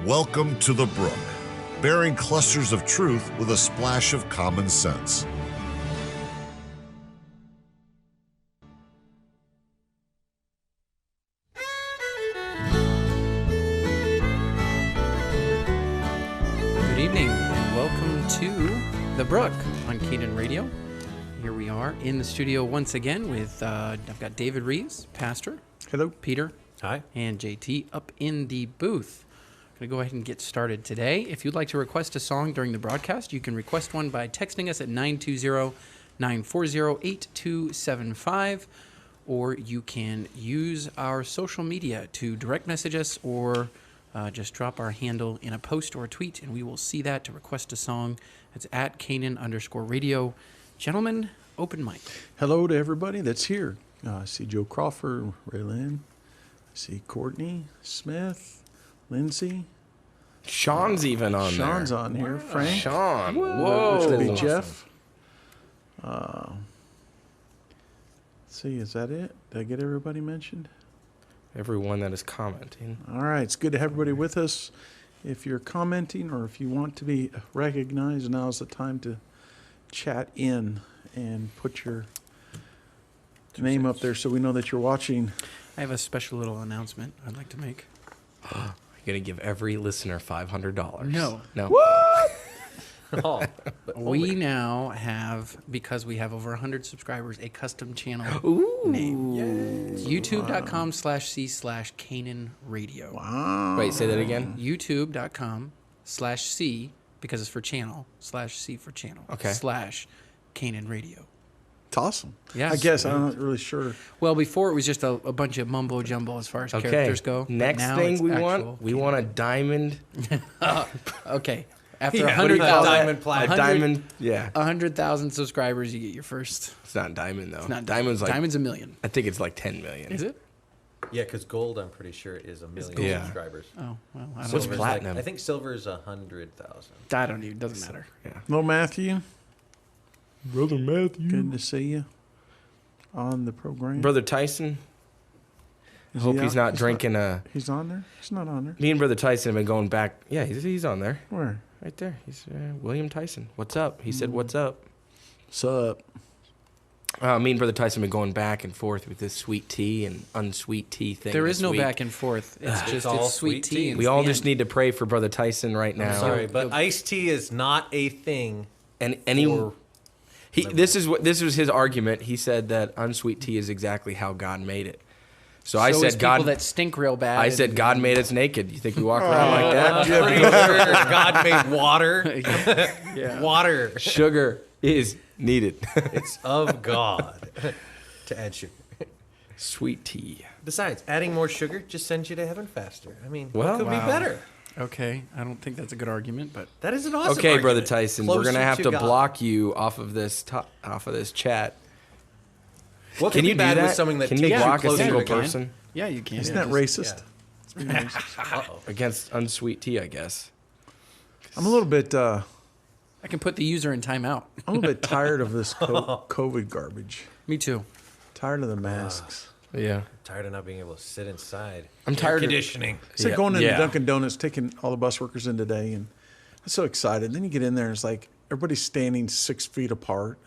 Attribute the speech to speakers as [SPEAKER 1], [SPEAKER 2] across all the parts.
[SPEAKER 1] Welcome to the Brook, bearing clusters of truth with a splash of common sense.
[SPEAKER 2] Good evening and welcome to the Brook on Canaan Radio. Here we are in the studio once again with, I've got David Reeves, pastor.
[SPEAKER 3] Hello.
[SPEAKER 2] Peter.
[SPEAKER 4] Hi.
[SPEAKER 2] And JT up in the booth. I'm going to go ahead and get started today. If you'd like to request a song during the broadcast, you can request one by texting us at 920-940-8275, or you can use our social media to direct message us or just drop our handle in a post or a tweet, and we will see that to request a song. It's at Canaan_radio. Gentlemen, open mic.
[SPEAKER 3] Hello to everybody that's here. I see Joe Crawford, Raylyn. I see Courtney, Smith, Lindsay.
[SPEAKER 4] Sean's even on there.
[SPEAKER 3] Sean's on here. Frank.
[SPEAKER 4] Sean.
[SPEAKER 3] Whoa. Which would be
[SPEAKER 4] Awesome.
[SPEAKER 3] Jeff. Let's see, is that it? Did I get everybody mentioned?
[SPEAKER 4] Everyone that is commenting.
[SPEAKER 3] All right, it's good to have everybody with us. If you're commenting or if you want to be recognized, now's the time to chat in and put your name up there so we know that you're watching.
[SPEAKER 2] I have a special little announcement I'd like to make.
[SPEAKER 4] You're going to give every listener $500.
[SPEAKER 2] No.
[SPEAKER 3] What?
[SPEAKER 4] Oh,
[SPEAKER 2] We now have, because we have over 100 subscribers, a custom channel
[SPEAKER 4] Ooh.
[SPEAKER 2] name. It's youtube.com/C/Canaan Radio.
[SPEAKER 3] Wow.
[SPEAKER 4] Wait, say that again?
[SPEAKER 2] youtube.com/C, because it's for channel, /C for channel,
[SPEAKER 4] Okay.
[SPEAKER 2] /Canaan Radio.
[SPEAKER 3] It's awesome.
[SPEAKER 2] Yeah,
[SPEAKER 3] I guess
[SPEAKER 2] sweet.
[SPEAKER 3] I'm not really sure.
[SPEAKER 2] Well, before it was just a bunch of mumbo jumbo as far as characters go. but
[SPEAKER 4] Next
[SPEAKER 2] now
[SPEAKER 4] thing
[SPEAKER 2] it's
[SPEAKER 4] we
[SPEAKER 2] actual
[SPEAKER 4] want a diamond.
[SPEAKER 2] Okay. After
[SPEAKER 4] Yeah,
[SPEAKER 2] 100,000
[SPEAKER 4] diamond plaque. A diamond, yeah.
[SPEAKER 2] 100,000 subscribers, you get your first.
[SPEAKER 4] It's not diamond, though.
[SPEAKER 2] It's not
[SPEAKER 4] Diamond's like,
[SPEAKER 2] Diamond's $1 million.
[SPEAKER 4] I think it's like 10 million.
[SPEAKER 2] Is it?
[SPEAKER 5] Yeah, because gold, I'm pretty sure, is 1 million
[SPEAKER 4] Yeah.
[SPEAKER 5] subscribers.
[SPEAKER 2] Oh, well, I don't
[SPEAKER 4] What's
[SPEAKER 2] know.
[SPEAKER 5] Silver's
[SPEAKER 4] platinum?
[SPEAKER 5] I think silver is 100,000.
[SPEAKER 2] I don't even, doesn't matter.
[SPEAKER 4] Yeah.
[SPEAKER 3] Hello, Matthew.
[SPEAKER 4] Brother Matthew.
[SPEAKER 3] Good to see you on the program.
[SPEAKER 4] Brother Tyson.
[SPEAKER 3] Is
[SPEAKER 4] Hope
[SPEAKER 3] he
[SPEAKER 4] he's
[SPEAKER 3] out?
[SPEAKER 4] not drinking a...
[SPEAKER 3] He's on there? He's not on there.
[SPEAKER 4] Me and Brother Tyson have been going back. Yeah, he's on there.
[SPEAKER 3] Where?
[SPEAKER 4] Right there. He's William Tyson. What's up? He said, what's up?
[SPEAKER 3] Sup?
[SPEAKER 4] Me and Brother Tyson have been going back and forth with this sweet tea and unsweet tea thing.
[SPEAKER 2] There is
[SPEAKER 4] this
[SPEAKER 2] no
[SPEAKER 4] week.
[SPEAKER 2] back and forth. It's just
[SPEAKER 5] all
[SPEAKER 2] it's sweet
[SPEAKER 5] sweet
[SPEAKER 2] tea.
[SPEAKER 5] tea.
[SPEAKER 2] and
[SPEAKER 4] We
[SPEAKER 2] it's
[SPEAKER 4] all
[SPEAKER 2] the
[SPEAKER 4] just
[SPEAKER 2] end.
[SPEAKER 4] need to pray for Brother Tyson right now.
[SPEAKER 5] I'm sorry, but iced tea is not a thing.
[SPEAKER 4] And any
[SPEAKER 5] for
[SPEAKER 4] this was his argument. He said that unsweet tea is exactly how God made it. So I
[SPEAKER 2] is
[SPEAKER 4] said
[SPEAKER 2] people
[SPEAKER 4] God.
[SPEAKER 2] that stink real bad.
[SPEAKER 4] I said God made us naked. You think we walk around like that?
[SPEAKER 5] I'm pretty sure God made water.
[SPEAKER 2] Yeah.
[SPEAKER 5] Water.
[SPEAKER 4] Sugar is needed.
[SPEAKER 5] It's of God to add sugar.
[SPEAKER 4] Sweet tea.
[SPEAKER 5] Besides, adding more sugar just sends you to heaven faster. I mean,
[SPEAKER 4] Well,
[SPEAKER 5] what could
[SPEAKER 2] wow.
[SPEAKER 5] be better?
[SPEAKER 2] Okay, I don't think that's a good argument, but
[SPEAKER 5] That is an awesome
[SPEAKER 4] Okay,
[SPEAKER 5] argument.
[SPEAKER 4] Brother Tyson, we're
[SPEAKER 5] Closer
[SPEAKER 4] gonna have to
[SPEAKER 5] God.
[SPEAKER 4] block you off of this chat.
[SPEAKER 5] What
[SPEAKER 4] Can
[SPEAKER 5] could
[SPEAKER 4] you
[SPEAKER 5] be
[SPEAKER 4] do
[SPEAKER 5] bad
[SPEAKER 4] that?
[SPEAKER 5] with something that
[SPEAKER 4] Can
[SPEAKER 5] takes
[SPEAKER 4] you
[SPEAKER 5] you
[SPEAKER 4] block a
[SPEAKER 5] closer
[SPEAKER 4] single
[SPEAKER 5] to God?
[SPEAKER 4] person
[SPEAKER 2] yeah, you can.
[SPEAKER 3] Isn't that racist?
[SPEAKER 5] Uh-oh.
[SPEAKER 4] against unsweet tea? I guess.
[SPEAKER 3] I'm a little bit.
[SPEAKER 2] I can put the user in timeout.
[SPEAKER 3] I'm a little bit tired of this COVID garbage.
[SPEAKER 2] Me too.
[SPEAKER 3] Tired of the masks.
[SPEAKER 4] Yeah.
[SPEAKER 5] Tired of not being able to sit inside.
[SPEAKER 4] I'm tired of-
[SPEAKER 5] Air conditioning.
[SPEAKER 3] It's like
[SPEAKER 4] Yeah,
[SPEAKER 3] going into
[SPEAKER 4] yeah.
[SPEAKER 3] Dunkin' Donuts, taking all the bus workers in today, and I'm so excited. Then you get in there, and it's like everybody's standing 6 feet apart,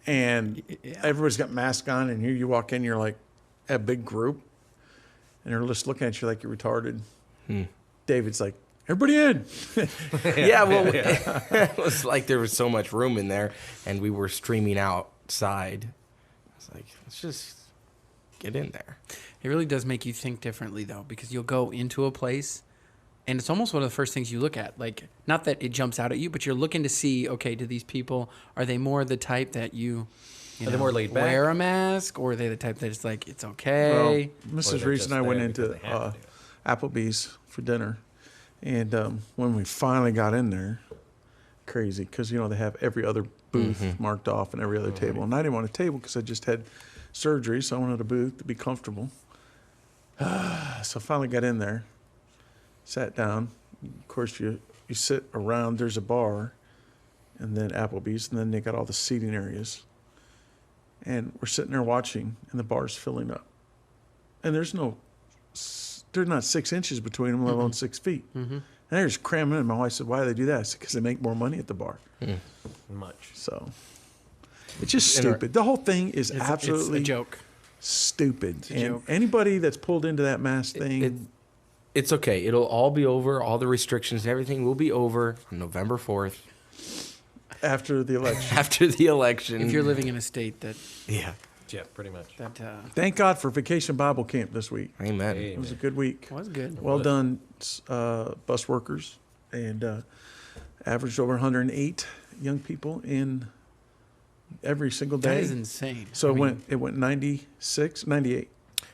[SPEAKER 3] and everybody's got masks on, and here you walk in, you're like a big group, and they're just looking at you like you're retarded. David's like, everybody in.
[SPEAKER 4] Yeah, well, it was like there was so much room in there, and we were streaming outside. It's like, let's just get in there.
[SPEAKER 2] It really does make you think differently, though, because you'll go into a place, and it's almost one of the first things you look at. Like, not that it jumps out at you, but you're looking to see, okay, do these people, are they more the type that you
[SPEAKER 5] Are they more laid back?
[SPEAKER 2] wear a mask, or are they the type that it's like, it's
[SPEAKER 3] Well,
[SPEAKER 2] okay?
[SPEAKER 3] Mrs.
[SPEAKER 5] they're
[SPEAKER 3] Reese
[SPEAKER 5] just
[SPEAKER 3] and I went
[SPEAKER 5] there
[SPEAKER 3] into
[SPEAKER 5] because they have to.
[SPEAKER 3] Applebee's for dinner, and when we finally got in there, crazy, because they have every other booth marked off and every other table, and I didn't want a table because I just had surgery, so I wanted a booth to be comfortable. So finally got in there, sat down. Of course, you sit around. There's a bar, and then Applebee's, and then they got all the seating areas. And we're sitting there watching, and the bar's filling up. And there's no there's not 6 inches between them, let alone 6 feet. Mm-hmm. And they're just cramming in. My wife said, "Why do they do that?" I said, "Because they make more money at the bar."
[SPEAKER 5] Much.
[SPEAKER 3] So it's just stupid. The whole thing is absolutely
[SPEAKER 2] it's a joke.
[SPEAKER 3] Stupid.
[SPEAKER 2] a
[SPEAKER 3] And
[SPEAKER 2] joke.
[SPEAKER 3] anybody that's pulled into that mask thing,
[SPEAKER 4] It's okay. It'll all be over. All the restrictions, everything will be over on November 4th.
[SPEAKER 3] after the election.
[SPEAKER 4] After the election.
[SPEAKER 2] If you're living in a state that
[SPEAKER 4] Yeah.
[SPEAKER 5] Yeah, pretty much.
[SPEAKER 3] Thank God for Vacation Bible Camp this week.
[SPEAKER 4] Amen.
[SPEAKER 3] It was a good week.
[SPEAKER 2] was good.
[SPEAKER 3] Well done, bus workers, and averaged over 108 young people in every single day.
[SPEAKER 2] That is insane.
[SPEAKER 3] So
[SPEAKER 2] I mean,
[SPEAKER 3] it went 96, 98.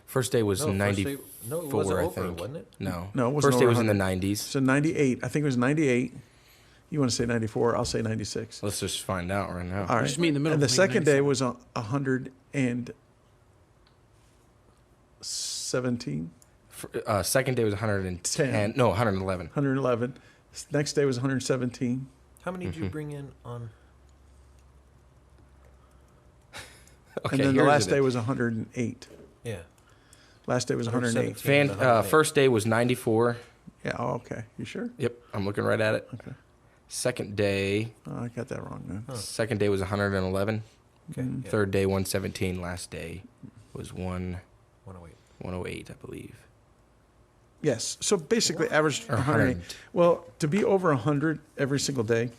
[SPEAKER 4] First day was
[SPEAKER 5] No,
[SPEAKER 4] 94,
[SPEAKER 5] it wasn't
[SPEAKER 4] I
[SPEAKER 5] over,
[SPEAKER 4] think.
[SPEAKER 5] wasn't it?
[SPEAKER 4] No.
[SPEAKER 3] No, it wasn't
[SPEAKER 4] First day
[SPEAKER 3] over
[SPEAKER 4] was in the
[SPEAKER 3] 100.
[SPEAKER 4] 90s.
[SPEAKER 3] So 98. I think it was 98. You want to say 94? I'll say 96.
[SPEAKER 4] Let's just find out right now.
[SPEAKER 3] All right.
[SPEAKER 2] just meet in the middle,
[SPEAKER 3] And the
[SPEAKER 2] maybe
[SPEAKER 3] second day
[SPEAKER 2] 97.
[SPEAKER 3] was 117,
[SPEAKER 4] Second day was 110.
[SPEAKER 3] 10.
[SPEAKER 4] No, 111.
[SPEAKER 3] 111. Next day was 117.
[SPEAKER 5] How many did you bring in on?
[SPEAKER 4] Okay,
[SPEAKER 3] And then the
[SPEAKER 4] here's
[SPEAKER 3] last
[SPEAKER 4] it.
[SPEAKER 3] day was 108.
[SPEAKER 5] Yeah.
[SPEAKER 3] Last day was 108.
[SPEAKER 5] 117.
[SPEAKER 4] First day was 94.
[SPEAKER 3] Yeah. Oh, okay. You sure?
[SPEAKER 4] Yep, I'm looking right at it.
[SPEAKER 3] Okay.
[SPEAKER 4] Second day,
[SPEAKER 3] Oh, I got that wrong, man.
[SPEAKER 4] second day was 111.
[SPEAKER 5] Okay. Yeah.
[SPEAKER 4] Third day 117. Last day was
[SPEAKER 5] 108.
[SPEAKER 4] 108, I believe.
[SPEAKER 3] Yes. So basically, averaged
[SPEAKER 4] Or
[SPEAKER 3] 108.
[SPEAKER 4] 100.
[SPEAKER 3] Well, to be over 100 every single day,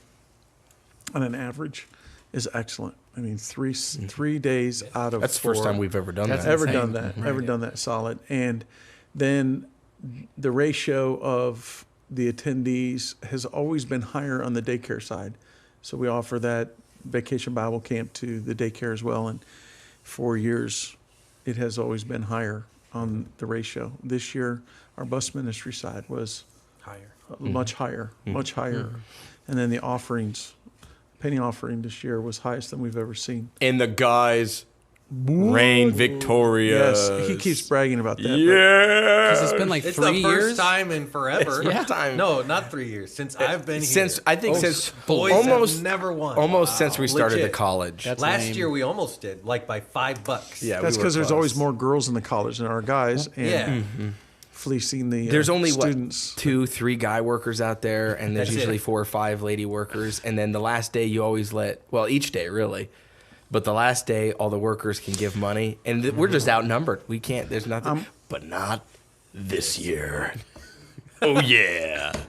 [SPEAKER 3] on an average, is excellent. I mean, 3 days out of
[SPEAKER 4] That's the
[SPEAKER 3] 4.
[SPEAKER 4] first time we've ever done
[SPEAKER 2] That's
[SPEAKER 4] that.
[SPEAKER 3] ever
[SPEAKER 2] insane.
[SPEAKER 3] done that.
[SPEAKER 2] Right.
[SPEAKER 3] Ever done that solid. And then the ratio of the attendees has always been higher on the daycare side. So we offer that Vacation Bible Camp to the daycare as well. And for years, it has always been higher on the ratio. This year, our bus ministry side was
[SPEAKER 5] Higher.
[SPEAKER 3] much higher, much higher. And then the offerings, penny offering this year was highest than we've ever seen.
[SPEAKER 4] And the guys reign victorious.
[SPEAKER 3] Yes, he keeps bragging about that. but-
[SPEAKER 4] Yeah.
[SPEAKER 2] Because it's been like
[SPEAKER 5] It's
[SPEAKER 2] 3
[SPEAKER 5] the
[SPEAKER 2] years.
[SPEAKER 5] first time in forever.
[SPEAKER 2] Yeah.
[SPEAKER 4] time.
[SPEAKER 5] No, not 3 years. Since I've been here.
[SPEAKER 4] I think since
[SPEAKER 5] boys
[SPEAKER 4] almost
[SPEAKER 5] have never won.
[SPEAKER 4] almost since we started
[SPEAKER 5] Legit.
[SPEAKER 4] the college.
[SPEAKER 2] That's
[SPEAKER 5] Last
[SPEAKER 2] lame.
[SPEAKER 5] year we almost did, like by $5.
[SPEAKER 4] Yeah,
[SPEAKER 3] That's
[SPEAKER 4] we were
[SPEAKER 3] because there's
[SPEAKER 4] close.
[SPEAKER 3] always more girls in the college than our guys, and
[SPEAKER 5] Yeah.
[SPEAKER 3] fleecing the
[SPEAKER 4] There's only
[SPEAKER 3] students.
[SPEAKER 4] 2-3 guy workers out there, and there's
[SPEAKER 5] That's
[SPEAKER 4] usually
[SPEAKER 5] it.
[SPEAKER 4] 4 or 5 lady workers. And then the last day, you always each day really, but the last day, all the workers can give money, and we're just outnumbered. We can't. There's nothing. But not this year. Oh yeah.
[SPEAKER 5] So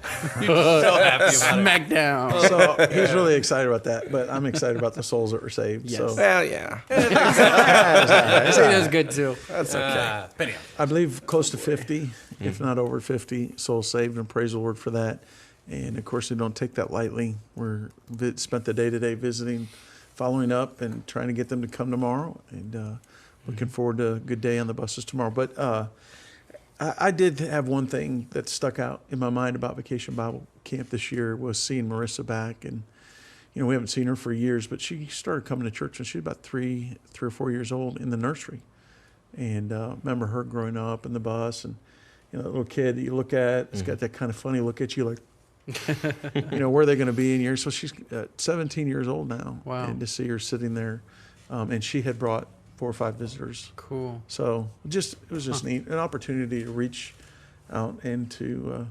[SPEAKER 5] happy about it.
[SPEAKER 2] Smackdown.
[SPEAKER 3] So he's really excited about that, but I'm excited about the souls that were saved.
[SPEAKER 2] Yes.
[SPEAKER 3] So
[SPEAKER 4] Well, yeah.
[SPEAKER 2] It is good too.
[SPEAKER 4] That's okay.
[SPEAKER 5] Penny.
[SPEAKER 3] I believe close to 50, if not over 50, souls saved, and praise the Lord for that. And of course, we don't take that lightly. We're spent the day-to-day visiting, following up, and trying to get them to come tomorrow. And looking forward to a good day on the buses tomorrow. But I did have one thing that stuck out in my mind about Vacation Bible Camp this year was seeing Marissa back. And, you know, we haven't seen her for years, but she started coming to church when she was about three or 4 years old in the nursery. And remember her growing up in the bus, and, you know, that little kid that you look at, it's got that kind of funny look at you like, you know, where are they going to be in years? So she's 17 years old now.
[SPEAKER 2] Wow.
[SPEAKER 3] And to see her sitting there, and she had brought 4 or 5 visitors.
[SPEAKER 2] Cool.
[SPEAKER 3] So it was just neat, an opportunity to reach out and to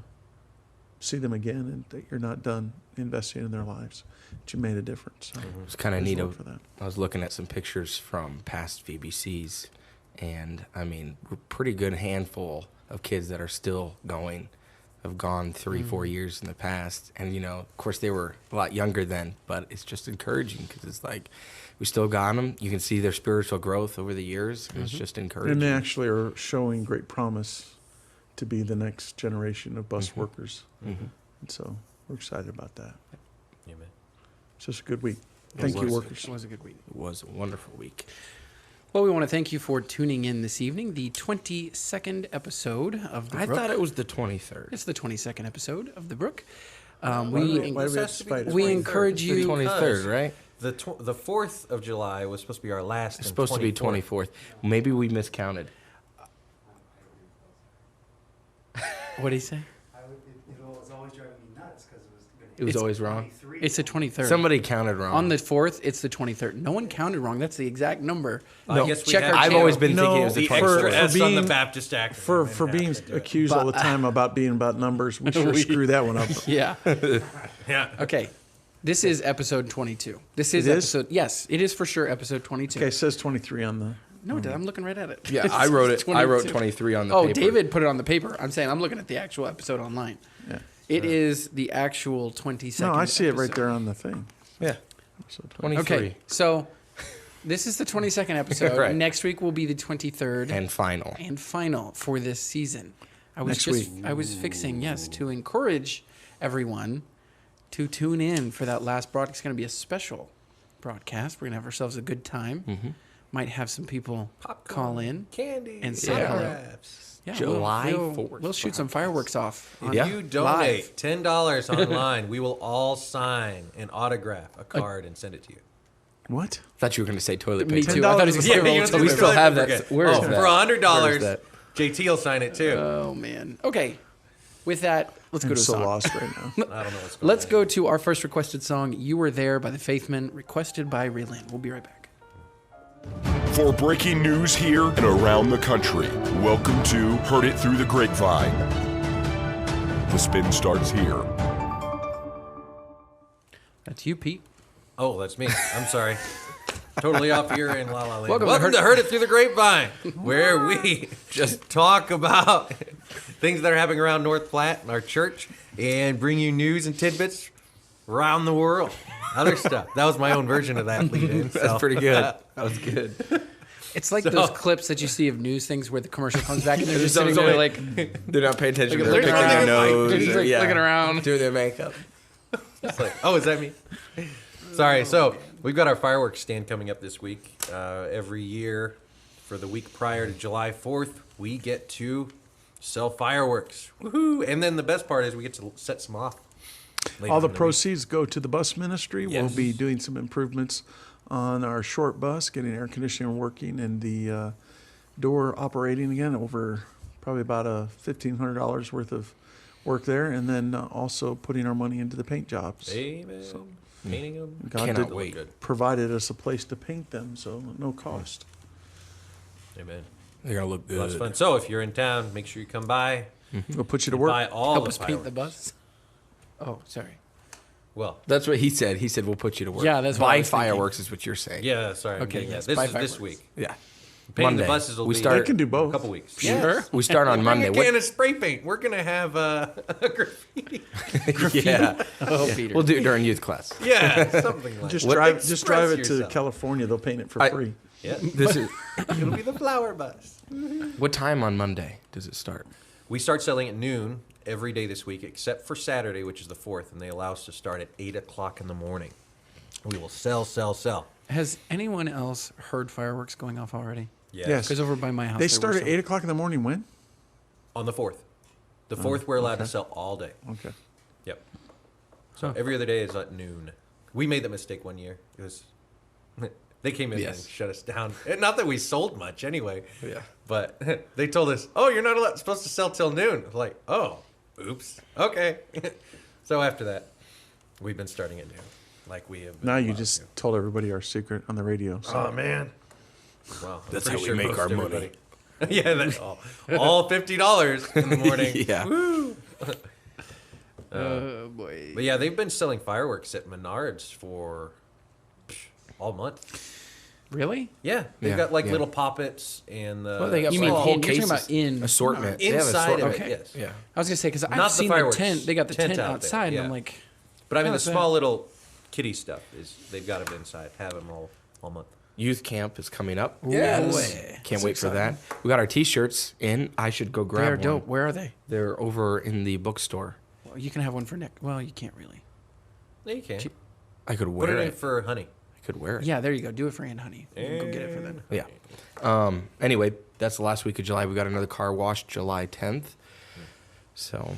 [SPEAKER 3] see them again, and that you're not done investing in their lives. That you made a difference. So
[SPEAKER 4] It's kind of
[SPEAKER 3] praise
[SPEAKER 4] neat.
[SPEAKER 3] the Lord for that.
[SPEAKER 4] I was looking at some pictures from past VBCs, and I mean, we're a pretty good handful of kids that are still going, have gone 3-4 years in the past. And, you know, of course, they were a lot younger then, but it's just encouraging because it's like we still got them. You can see their spiritual growth over the years, and it's just encouraging.
[SPEAKER 3] And they actually are showing great promise to be the next generation of bus workers. And so we're excited about that.
[SPEAKER 5] Amen.
[SPEAKER 3] It's just a good week. Thank you,
[SPEAKER 4] was.
[SPEAKER 3] workers.
[SPEAKER 2] It was a good week.
[SPEAKER 4] It was a wonderful week.
[SPEAKER 2] Well, we want to thank you for tuning in this evening, the 22nd episode of The
[SPEAKER 4] I
[SPEAKER 2] Brook.
[SPEAKER 4] thought it was the 23rd.
[SPEAKER 2] It's the 22nd episode of The Brook.
[SPEAKER 3] Why do we have to fight it?
[SPEAKER 2] we encourage
[SPEAKER 4] The
[SPEAKER 2] you.
[SPEAKER 4] 23rd, right?
[SPEAKER 5] The 4th of July was supposed to be our last.
[SPEAKER 4] It's supposed to be 24th. Maybe we miscounted.
[SPEAKER 2] What did he say?
[SPEAKER 6] It was always driving me nuts because it was going to
[SPEAKER 4] It was always wrong.
[SPEAKER 2] It's the 23rd.
[SPEAKER 4] Somebody counted wrong.
[SPEAKER 2] On the 4th, it's the 23rd. No one counted wrong. That's the exact number.
[SPEAKER 5] I guess we
[SPEAKER 2] check
[SPEAKER 5] have
[SPEAKER 2] our
[SPEAKER 4] I've
[SPEAKER 2] channel.
[SPEAKER 4] always been thinking it was the
[SPEAKER 5] the
[SPEAKER 4] 23rd.
[SPEAKER 5] extra S on the
[SPEAKER 3] being-
[SPEAKER 5] Baptist acronym.
[SPEAKER 3] For being accused all the time about being about numbers, we sure screw that one up.
[SPEAKER 2] Yeah.
[SPEAKER 5] Yeah.
[SPEAKER 2] Okay. This is episode 22. This is
[SPEAKER 3] It is?
[SPEAKER 2] episode. Yes, it is for sure episode 22.
[SPEAKER 3] Okay, it says 23 on the.
[SPEAKER 2] No, I'm looking right at it.
[SPEAKER 4] Yeah,
[SPEAKER 2] It's
[SPEAKER 4] I wrote it. I wrote
[SPEAKER 2] 22.
[SPEAKER 4] 23 on the
[SPEAKER 2] Oh,
[SPEAKER 4] paper.
[SPEAKER 2] David put it on the paper. I'm saying I'm looking at the actual episode online.
[SPEAKER 3] Yeah.
[SPEAKER 2] It is the actual 22nd.
[SPEAKER 3] No, I see it right
[SPEAKER 2] episode.
[SPEAKER 3] there on the thing.
[SPEAKER 4] Yeah,
[SPEAKER 3] So 20.
[SPEAKER 4] 23.
[SPEAKER 2] Okay, so this is the 22nd episode.
[SPEAKER 4] Right.
[SPEAKER 2] Next week will be the 23rd
[SPEAKER 4] And final.
[SPEAKER 2] and final for this season. I was
[SPEAKER 3] Next
[SPEAKER 2] just I was fixing, yes, to encourage everyone to tune in for that last broadcast. It's going to be a special broadcast. We're going to have ourselves a good time.
[SPEAKER 4] Mm-hmm.
[SPEAKER 2] Might have some people call in.
[SPEAKER 5] Candy.
[SPEAKER 2] And say hello.
[SPEAKER 5] autographs.
[SPEAKER 2] Yeah,
[SPEAKER 4] July
[SPEAKER 2] we'll
[SPEAKER 4] 4th
[SPEAKER 2] We'll shoot some fireworks off.
[SPEAKER 5] If
[SPEAKER 2] on
[SPEAKER 4] Yeah.
[SPEAKER 5] you donate
[SPEAKER 2] live.
[SPEAKER 5] $10 online, we will all sign an autograph, a card, and send it to you.
[SPEAKER 3] What?
[SPEAKER 4] Thought you were going to say toilet
[SPEAKER 2] Me
[SPEAKER 4] paper.
[SPEAKER 2] too. I thought it was
[SPEAKER 3] Yeah,
[SPEAKER 2] going
[SPEAKER 3] you
[SPEAKER 2] to
[SPEAKER 3] know,
[SPEAKER 4] we still have that.
[SPEAKER 5] Forget.
[SPEAKER 4] Where is
[SPEAKER 5] Oh,
[SPEAKER 4] that?
[SPEAKER 5] for
[SPEAKER 4] Where
[SPEAKER 5] $100,
[SPEAKER 4] is that?
[SPEAKER 5] JT will sign it too.
[SPEAKER 2] Oh man. Okay. With that, let's go
[SPEAKER 3] I'm
[SPEAKER 2] to a
[SPEAKER 3] so
[SPEAKER 2] song.
[SPEAKER 3] lost right now.
[SPEAKER 5] I don't know what's going
[SPEAKER 2] Let's
[SPEAKER 5] on.
[SPEAKER 2] go to our first requested song, "You Were There" by the Faithmen, requested by Raylin. We'll be right back.
[SPEAKER 6] For breaking news here and around the country, welcome to Heard It Through the Grapevine. The spin starts here.
[SPEAKER 2] That's you, Pete.
[SPEAKER 5] Oh, that's me. I'm sorry. Totally off here in La La Land.
[SPEAKER 2] Welcome
[SPEAKER 5] Welcome,
[SPEAKER 2] to
[SPEAKER 5] to Heard It Through the Grapevine, where we just talk about things that are happening around North Platte and our church and bring you news and tidbits around the world. Other stuff. That was my own version of that lead-in.
[SPEAKER 4] That's pretty good. That was good.
[SPEAKER 2] It's like those clips that you see of news things where the commercial comes back and they're just sitting there like
[SPEAKER 4] They're not paying attention.
[SPEAKER 2] Look
[SPEAKER 4] They're
[SPEAKER 2] at-
[SPEAKER 4] picking
[SPEAKER 2] they're
[SPEAKER 4] their
[SPEAKER 2] like-
[SPEAKER 4] nose.
[SPEAKER 2] they're just,
[SPEAKER 4] or-
[SPEAKER 2] like, looking around.
[SPEAKER 4] Doing their makeup.
[SPEAKER 5] It's like, oh, is that me? Sorry. So we've got our fireworks stand coming up this week. Every year for the week prior to July 4th, we get to sell fireworks. Woohoo! And then the best part is we get to set some off. later
[SPEAKER 3] All the
[SPEAKER 5] in week.
[SPEAKER 3] proceeds go to the bus ministry. We'll
[SPEAKER 5] Yes.
[SPEAKER 3] be doing some improvements on our short bus, getting air conditioning working and the door operating again. Over probably about $1,500 worth of work there, and then also putting our money into the paint jobs.
[SPEAKER 5] Amen. Painting them.
[SPEAKER 3] God
[SPEAKER 4] Cannot
[SPEAKER 3] did
[SPEAKER 4] wait.
[SPEAKER 5] Good.
[SPEAKER 3] provided us a place to paint them, so no cost.
[SPEAKER 5] Amen.
[SPEAKER 4] They're going to look
[SPEAKER 5] Well, that's
[SPEAKER 4] good.
[SPEAKER 5] fun. So if you're in town, make sure you come by.
[SPEAKER 3] We'll put you to
[SPEAKER 5] Buy
[SPEAKER 3] work.
[SPEAKER 5] all
[SPEAKER 2] help
[SPEAKER 5] the
[SPEAKER 2] us paint the
[SPEAKER 5] fireworks.
[SPEAKER 2] bus. Oh, sorry.
[SPEAKER 5] Well,
[SPEAKER 4] That's what he said. He said, we'll put you to work.
[SPEAKER 2] Yeah, that's what I
[SPEAKER 4] Buy
[SPEAKER 2] was thinking.
[SPEAKER 4] fireworks is what you're saying.
[SPEAKER 5] yeah, sorry. I'm
[SPEAKER 2] Okay,
[SPEAKER 5] getting
[SPEAKER 2] yes,
[SPEAKER 5] that.
[SPEAKER 2] buy
[SPEAKER 5] This is this
[SPEAKER 2] fireworks.
[SPEAKER 5] week.
[SPEAKER 4] Yeah.
[SPEAKER 5] Painting
[SPEAKER 4] Monday.
[SPEAKER 5] the buses will
[SPEAKER 4] we
[SPEAKER 5] be
[SPEAKER 4] start,
[SPEAKER 3] They can do both.
[SPEAKER 5] a couple weeks.
[SPEAKER 2] Sure.
[SPEAKER 4] We start on Monday.
[SPEAKER 5] Bring a can of spray paint. We're going to have graffiti.
[SPEAKER 4] Yeah.
[SPEAKER 2] Oh, Peter.
[SPEAKER 4] We'll do it during youth class.
[SPEAKER 5] Yeah, something like
[SPEAKER 3] Just
[SPEAKER 5] that.
[SPEAKER 3] drive
[SPEAKER 5] Express
[SPEAKER 3] it to
[SPEAKER 5] yourself.
[SPEAKER 3] California. They'll paint it for
[SPEAKER 4] I-
[SPEAKER 3] free.
[SPEAKER 5] Yeah,
[SPEAKER 4] This is
[SPEAKER 5] it'll be the flower bus.
[SPEAKER 4] what time on Monday does it start?
[SPEAKER 5] We start selling at noon every day this week, except for Saturday, which is the 4th, and they allow us to start at 8 o'clock in the morning. We will sell.
[SPEAKER 2] Has anyone else heard fireworks going off already?
[SPEAKER 3] Yes.
[SPEAKER 2] Because over by my house,
[SPEAKER 3] They
[SPEAKER 2] there
[SPEAKER 3] start
[SPEAKER 2] were
[SPEAKER 3] at
[SPEAKER 2] some.
[SPEAKER 3] 8 o'clock in the morning. When?
[SPEAKER 5] On the 4th. The 4th, we're allowed to sell all day.
[SPEAKER 3] Okay.
[SPEAKER 5] Yep. So every other day is at noon. We made that mistake one year. It was they came in
[SPEAKER 4] Yes.
[SPEAKER 5] and shut us down. And not that we sold much anyway.
[SPEAKER 4] Yeah.
[SPEAKER 5] But they told us, "Oh, you're not supposed to sell till noon." Like, "Oh, oops. Okay." So after that, we've been starting at noon, like we have. Been
[SPEAKER 3] Now you
[SPEAKER 5] allowed
[SPEAKER 3] just
[SPEAKER 5] to.
[SPEAKER 3] told everybody our secret on the radio. So.
[SPEAKER 5] Oh man. Well, I'm
[SPEAKER 4] That's
[SPEAKER 5] pretty
[SPEAKER 4] how we
[SPEAKER 5] sure
[SPEAKER 4] make
[SPEAKER 5] most
[SPEAKER 4] our money.
[SPEAKER 5] everybody- yeah, that's all $50 in the morning.
[SPEAKER 4] Yeah.
[SPEAKER 5] Woo.
[SPEAKER 2] Oh boy.
[SPEAKER 5] But yeah, they've been selling fireworks at Menards for all month.
[SPEAKER 2] Really?
[SPEAKER 5] Yeah, they've
[SPEAKER 4] Yeah,
[SPEAKER 5] got like
[SPEAKER 4] yeah.
[SPEAKER 5] little poppets and
[SPEAKER 4] Well, they got
[SPEAKER 2] You
[SPEAKER 4] like
[SPEAKER 2] mean
[SPEAKER 4] whole
[SPEAKER 2] in- you're talking
[SPEAKER 4] cases.
[SPEAKER 2] about in
[SPEAKER 4] assortment. They have
[SPEAKER 5] inside of
[SPEAKER 4] assortment.
[SPEAKER 5] it.
[SPEAKER 2] Okay.
[SPEAKER 5] Yes,
[SPEAKER 4] Yeah.
[SPEAKER 2] I was gonna say because
[SPEAKER 5] Not
[SPEAKER 2] I've
[SPEAKER 5] the
[SPEAKER 2] seen the
[SPEAKER 5] fireworks
[SPEAKER 2] tent. They got the
[SPEAKER 5] tent
[SPEAKER 2] tent
[SPEAKER 5] out there,
[SPEAKER 2] outside, and
[SPEAKER 5] yeah.
[SPEAKER 2] I'm like,
[SPEAKER 5] but I mean
[SPEAKER 2] How
[SPEAKER 5] the
[SPEAKER 2] is that?
[SPEAKER 5] small little kitty stuff is they've got them inside. Have them all month.
[SPEAKER 4] Youth camp is coming up.
[SPEAKER 2] Yes.
[SPEAKER 4] Can't wait for that. We got our T-shirts in. I should go grab
[SPEAKER 2] they're
[SPEAKER 4] one.
[SPEAKER 2] dope. Where are they?
[SPEAKER 4] They're over in the bookstore.
[SPEAKER 2] Well, you can have one for Nick. Well, you can't really.
[SPEAKER 5] Yeah, you can.
[SPEAKER 4] I could
[SPEAKER 5] Put
[SPEAKER 4] wear
[SPEAKER 5] it in
[SPEAKER 4] it.
[SPEAKER 5] for honey.
[SPEAKER 4] I could wear it.
[SPEAKER 2] Yeah, there you go. Do it for Aunt Honey. You can go get it for them.
[SPEAKER 4] Yeah. Anyway, that's the last week of July. We got another car wash July 10th. So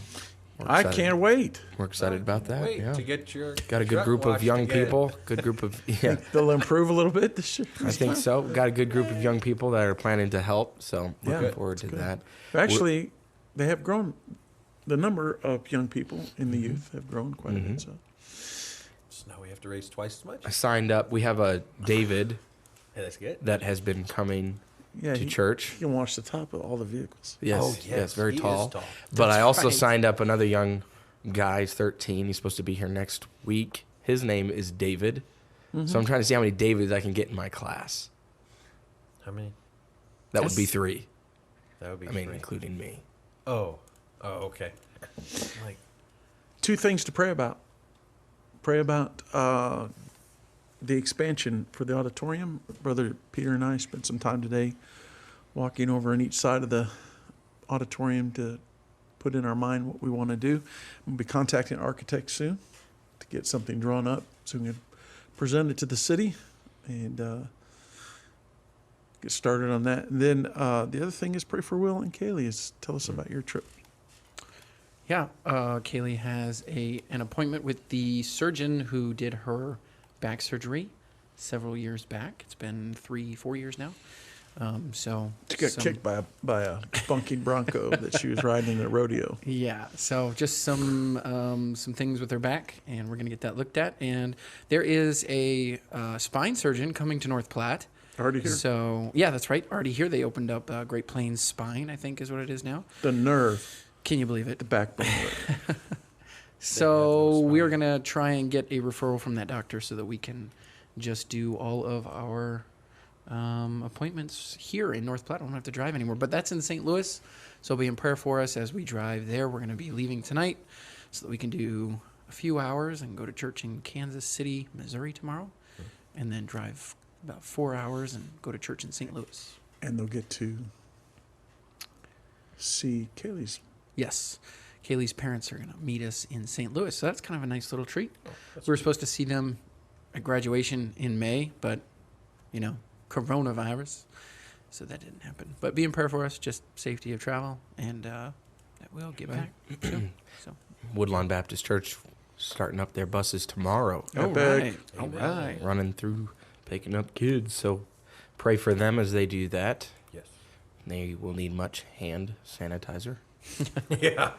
[SPEAKER 4] we're
[SPEAKER 3] I
[SPEAKER 4] excited.
[SPEAKER 3] can't wait.
[SPEAKER 4] We're excited about that.
[SPEAKER 5] Wait
[SPEAKER 4] yeah.
[SPEAKER 5] to get your
[SPEAKER 4] Got a good
[SPEAKER 5] truck
[SPEAKER 4] group of
[SPEAKER 5] washed
[SPEAKER 4] young
[SPEAKER 5] again.
[SPEAKER 4] people. Good group of yeah.
[SPEAKER 3] They'll improve a little bit this year.
[SPEAKER 4] I think so. Got a good group of young people that are planning to help. So looking
[SPEAKER 3] Yeah,
[SPEAKER 4] forward to that.
[SPEAKER 3] Actually, they have grown. The number of young people in the youth have grown quite a bit. So
[SPEAKER 5] So now we have to raise twice as much.
[SPEAKER 4] I signed up. We have a David
[SPEAKER 5] Hey, that's good.
[SPEAKER 4] that has been coming
[SPEAKER 3] Yeah,
[SPEAKER 4] to church.
[SPEAKER 3] You can watch the top of all the vehicles.
[SPEAKER 4] Yes,
[SPEAKER 5] Oh,
[SPEAKER 4] yes, very
[SPEAKER 5] he is
[SPEAKER 4] tall.
[SPEAKER 5] tall.
[SPEAKER 4] But I also
[SPEAKER 2] right.
[SPEAKER 4] signed up another young guy. He's 13. He's supposed to be here next week. His name is David. So I'm trying to see how many Davids I can get in my class.
[SPEAKER 5] How many?
[SPEAKER 4] That would be 3.
[SPEAKER 5] That would be
[SPEAKER 4] I mean,
[SPEAKER 5] three.
[SPEAKER 4] including me.
[SPEAKER 5] Oh, okay. Like,
[SPEAKER 3] 2 things to pray about. Pray about the expansion for the auditorium. Brother Peter and I spent some time today walking over on each side of the auditorium to put in our mind what we want to do. We'll be contacting architects soon to get something drawn up so we can present it to the city and get started on that. And then the other thing is pray for Will and Kaylee. Tell us about your trip.
[SPEAKER 2] Yeah, Kaylee has an appointment with the surgeon who did her back surgery several years back. It's been 3-4 years now. So
[SPEAKER 3] She got
[SPEAKER 2] some-
[SPEAKER 3] kicked by a bunking bronco that she was riding in a rodeo.
[SPEAKER 2] Yeah, so just some things with her back, and we're gonna get that looked at. And there is a spine surgeon coming to North Platte.
[SPEAKER 3] Already here.
[SPEAKER 2] So yeah, that's right. Already here. They opened up Great Plains Spine, I think is what it is now.
[SPEAKER 3] The nerve,
[SPEAKER 2] Can you believe it?
[SPEAKER 3] the backbone.
[SPEAKER 2] So we are gonna try and get a referral from that doctor so that we can just do all of our appointments here in North Platte. I don't have to drive anymore. But that's in St. Louis, so be in prayer for us as we drive there. We're gonna be leaving tonight so that we can do a few hours and go to church in Kansas City, Missouri tomorrow, and then drive about 4 hours and go to church in St. Louis.
[SPEAKER 3] And they'll get to see Kaylee's.
[SPEAKER 2] Yes. Kaylee's parents are going to meet us in St. Louis. So that's kind of a nice little treat. We were supposed to see them at graduation in May, but, coronavirus. So that didn't happen. But be in prayer for us, just safety of travel, and that we'll get back soon. So.
[SPEAKER 4] Woodlawn Baptist Church starting up their buses tomorrow.
[SPEAKER 2] All
[SPEAKER 3] Epic.
[SPEAKER 2] right. All right.
[SPEAKER 4] Running through, picking up kids. So pray for them as they do that.
[SPEAKER 5] yes.
[SPEAKER 4] They will need much hand sanitizer.
[SPEAKER 5] Yeah.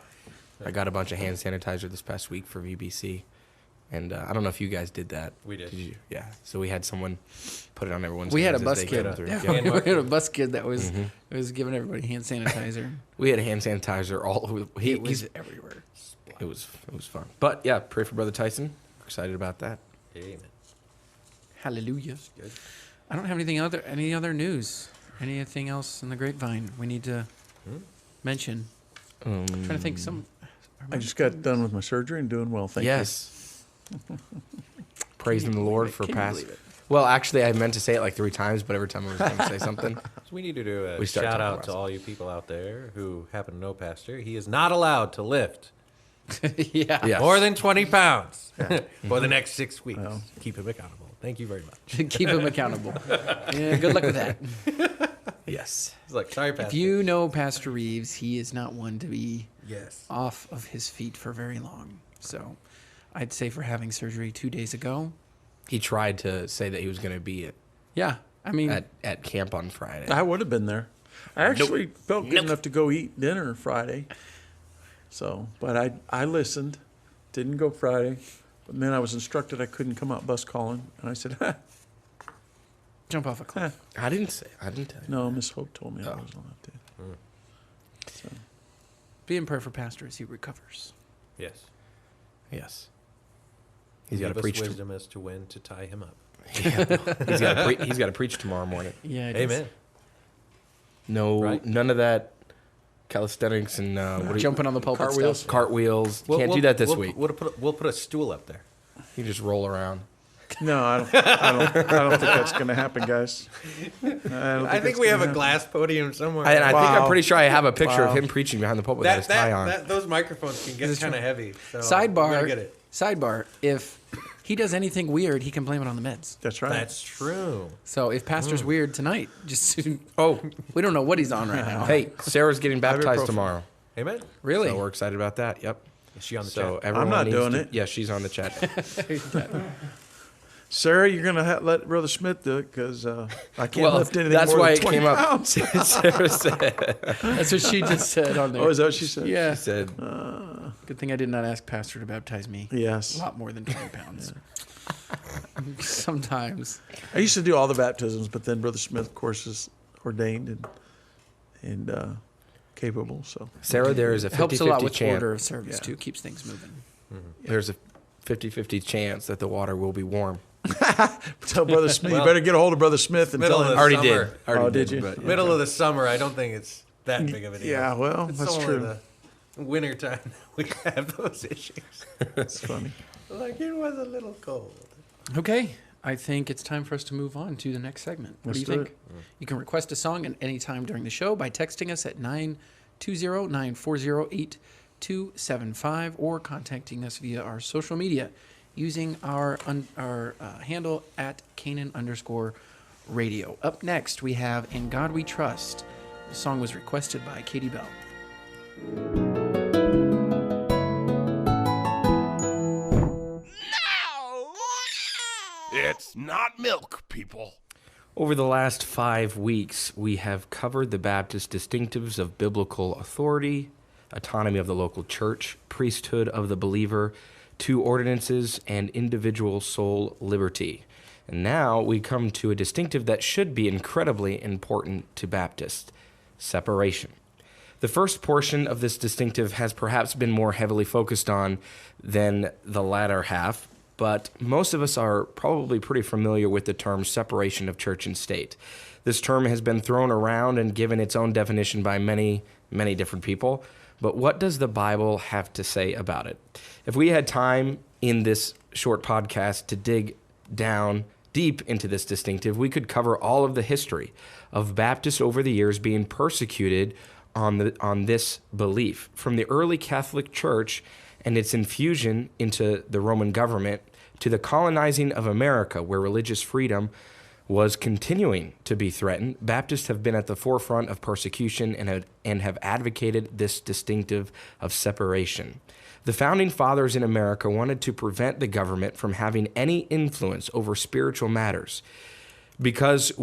[SPEAKER 4] I got a bunch of hand sanitizer this past week for VBC. And I don't know if you guys did that.
[SPEAKER 5] We did.
[SPEAKER 4] You? Yeah. So we had someone put it on everyone's
[SPEAKER 2] We had a
[SPEAKER 4] hands
[SPEAKER 2] bus
[SPEAKER 4] as they
[SPEAKER 2] kid.
[SPEAKER 4] came through.
[SPEAKER 2] Yeah,
[SPEAKER 4] Yeah.
[SPEAKER 2] we had a bus kid that was giving everybody hand sanitizer.
[SPEAKER 4] We had a hand sanitizer all over.
[SPEAKER 2] It was
[SPEAKER 4] He's
[SPEAKER 2] everywhere.
[SPEAKER 4] It was fun. But yeah, pray for Brother Tyson. Excited about that.
[SPEAKER 5] Amen.
[SPEAKER 2] Hallelujah.
[SPEAKER 5] Good.
[SPEAKER 2] I don't have any other news. Anything else in the grapevine we need to mention? I'm trying to think.
[SPEAKER 3] I just got done with my surgery and doing well. Thank
[SPEAKER 4] Yes. Praising the Lord for
[SPEAKER 2] Can you
[SPEAKER 4] past.
[SPEAKER 2] believe it?
[SPEAKER 4] Well, actually, I meant to say it like 3 times, but every time I was going to say something.
[SPEAKER 5] So we need to do a
[SPEAKER 4] We start
[SPEAKER 5] shout
[SPEAKER 4] talking
[SPEAKER 5] out
[SPEAKER 4] about
[SPEAKER 5] to
[SPEAKER 4] something.
[SPEAKER 5] all you people out there who happen to know Pastor. He is not allowed to lift
[SPEAKER 2] Yeah.
[SPEAKER 4] Yeah.
[SPEAKER 5] more than 20 pounds for the next 6 weeks. Keep him accountable. Thank you very much.
[SPEAKER 2] Keep him accountable. Yeah, good luck with that.
[SPEAKER 4] Yes.
[SPEAKER 5] He's like, sorry, Pastor.
[SPEAKER 2] If you know Pastor Reeves, he is not one to be
[SPEAKER 5] Yes.
[SPEAKER 2] off of his feet for very long. So I'd say for having surgery 2 days ago.
[SPEAKER 4] He tried to say that he was going to be
[SPEAKER 2] Yeah. I mean,
[SPEAKER 4] at camp on Friday.
[SPEAKER 3] you. I would have been there. I actually felt good enough to go eat dinner Friday. So, but I listened. Didn't go Friday. But then I was instructed I couldn't come out bus calling. And I said,
[SPEAKER 2] jump off a cliff.
[SPEAKER 4] I didn't tell you.
[SPEAKER 3] no, Miss Hope told me I wasn't allowed to. So,
[SPEAKER 2] Be in prayer for Pastor as he recovers.
[SPEAKER 5] Yes.
[SPEAKER 4] Yes. He's got
[SPEAKER 5] Give
[SPEAKER 4] to
[SPEAKER 5] us
[SPEAKER 4] preach.
[SPEAKER 5] wisdom as to when to tie him up.
[SPEAKER 4] He's got to preach tomorrow morning.
[SPEAKER 2] Yeah. it is.
[SPEAKER 5] Amen.
[SPEAKER 4] No,
[SPEAKER 5] Right.
[SPEAKER 4] none of that calisthenics and what do you-
[SPEAKER 2] Jumping on the pulpit
[SPEAKER 3] Cartwheels?
[SPEAKER 2] stuff.
[SPEAKER 4] cartwheels. Can't do that this week.
[SPEAKER 5] We'll put a stool up there.
[SPEAKER 4] You just roll around.
[SPEAKER 3] no, I don't think that's going to happen, guys.
[SPEAKER 5] I think we have a glass podium somewhere.
[SPEAKER 4] And I think
[SPEAKER 3] Wow.
[SPEAKER 4] I'm pretty sure I have a picture
[SPEAKER 3] Wow.
[SPEAKER 4] of him preaching behind the pulpit with his tie on.
[SPEAKER 5] those microphones can get kind of heavy. So we gotta get it.
[SPEAKER 2] Sidebar. If he does anything weird, he can blame it on the meds.
[SPEAKER 3] That's right.
[SPEAKER 5] That's true.
[SPEAKER 2] So if Pastor's weird tonight, just
[SPEAKER 4] Oh,
[SPEAKER 2] we don't know what he's on right now.
[SPEAKER 4] hey, Sarah's getting baptized
[SPEAKER 3] Ibuprofen.
[SPEAKER 4] tomorrow.
[SPEAKER 5] Amen.
[SPEAKER 2] Really?
[SPEAKER 4] So we're excited about that. Yep.
[SPEAKER 5] Is she on the
[SPEAKER 4] So
[SPEAKER 5] chat?
[SPEAKER 4] everyone
[SPEAKER 3] not
[SPEAKER 4] needs
[SPEAKER 3] doing
[SPEAKER 4] to-
[SPEAKER 3] it.
[SPEAKER 4] Yeah, she's on the chat.
[SPEAKER 3] Sarah, you're going to let Brother Smith do it because I can't lift anything
[SPEAKER 4] that's
[SPEAKER 3] more
[SPEAKER 4] why
[SPEAKER 3] than
[SPEAKER 4] it
[SPEAKER 3] 20
[SPEAKER 4] came
[SPEAKER 3] pounds.
[SPEAKER 4] up. Sarah said.
[SPEAKER 2] That's what she just said on there.
[SPEAKER 3] Oh, is that what she said?
[SPEAKER 2] Yeah.
[SPEAKER 4] She said,
[SPEAKER 2] Good thing I did not ask Pastor to baptize me.
[SPEAKER 3] Yes.
[SPEAKER 2] A lot more than 20 pounds. Sometimes.
[SPEAKER 3] I used to do all the baptisms, but then Brother Smith, of course, is ordained and capable. So
[SPEAKER 4] Sarah, there is a 50-50
[SPEAKER 2] Helps a lot with
[SPEAKER 4] chance.
[SPEAKER 2] order of service,
[SPEAKER 3] Yeah.
[SPEAKER 2] too. Keeps things moving.
[SPEAKER 4] There's a 50-50 chance that the water will be warm.
[SPEAKER 3] tell Brother Smith, you
[SPEAKER 5] Well,
[SPEAKER 3] better get a hold of Brother Smith and
[SPEAKER 5] middle
[SPEAKER 3] tell
[SPEAKER 5] of
[SPEAKER 3] him.
[SPEAKER 5] the
[SPEAKER 4] Already
[SPEAKER 5] summer.
[SPEAKER 4] did. Already
[SPEAKER 3] did you?
[SPEAKER 4] But,
[SPEAKER 5] Middle of the summer, I don't think it's that big of a deal.
[SPEAKER 3] Yeah, well,
[SPEAKER 5] It's
[SPEAKER 3] that's
[SPEAKER 5] only
[SPEAKER 3] true.
[SPEAKER 5] the winter time we have those issues.
[SPEAKER 3] That's funny.
[SPEAKER 5] Like it was a little cold.
[SPEAKER 2] Okay. I think it's time for us to move on to the next segment. What
[SPEAKER 3] Let's
[SPEAKER 2] do you
[SPEAKER 3] do
[SPEAKER 2] think? You can request a song at any time during the show by texting us at 920-940-8275 or contacting us via our social media using our handle at Canaan_radio. Up next, we have In God We Trust. The song was requested by Katie Bell.
[SPEAKER 6] It's not milk, people.
[SPEAKER 4] Over the last 5 weeks, we have covered the Baptist distinctives of biblical authority, autonomy of the local church, priesthood of the believer, 2 ordinances, and individual soul liberty. And now we come to a distinctive that should be incredibly important to Baptists: separation. The first portion of this distinctive has perhaps been more heavily focused on than the latter half, but most of us are probably pretty familiar with the term separation of church and state. This term has been thrown around and given its own definition by many, many different people, but what does the Bible have to say about it? If we had time in this short podcast to dig down deep into this distinctive, we could cover all of the history of Baptists over the years being persecuted on this belief, from the early Catholic Church and its infusion into the Roman government to the colonizing of America, where religious freedom was continuing to be threatened. Baptists have been at the forefront of persecution and have advocated this distinctive of separation. The founding fathers in America wanted to prevent the government from having any influence over spiritual matters because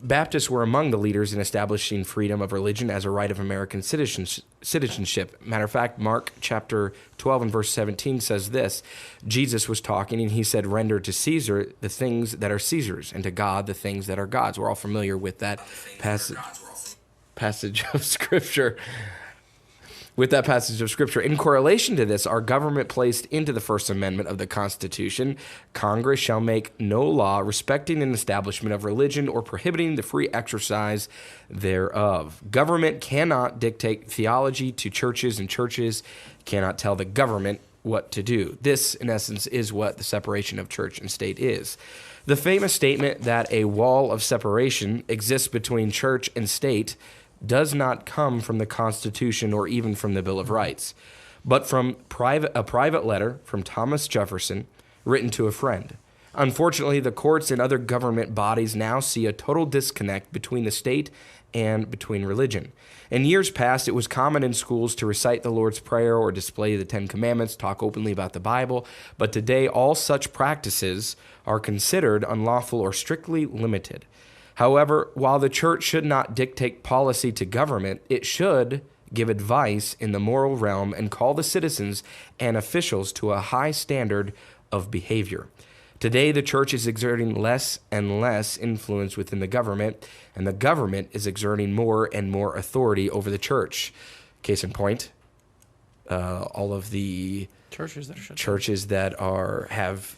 [SPEAKER 4] Baptists were among the leaders in establishing freedom of religion as a right of American citizenship. Matter of fact, Mark chapter 12 and verse 17 says this: Jesus was talking and he said, "Render to Caesar the things that are Caesar's, and to God the things that are God's." We're all familiar with that passage of Scripture. In correlation to this, our government placed into the First Amendment of the Constitution, Congress shall make no law respecting an establishment of religion or prohibiting the free exercise thereof. Government cannot dictate theology to churches, and churches cannot tell the government what to do. This, in essence, is what the separation of church and state is. The famous statement that a wall of separation exists between church and state does not come from the Constitution or even from the Bill of Rights, but from a private letter from Thomas Jefferson written to a friend. Unfortunately, the courts and other government bodies now see a total disconnect between the state and between religion. In years past, it was common in schools to recite the Lord's Prayer or display the Ten Commandments, talk openly about the Bible, but today all such practices are considered unlawful or strictly limited. However, while the church should not dictate policy to government, it should give advice in the moral realm and call the citizens and officials to a high standard of behavior. Today, the church is exerting less and less influence within the government, and the government is exerting more and more authority over the church. Case in point, all of the
[SPEAKER 2] Churches that are shut
[SPEAKER 4] churches that have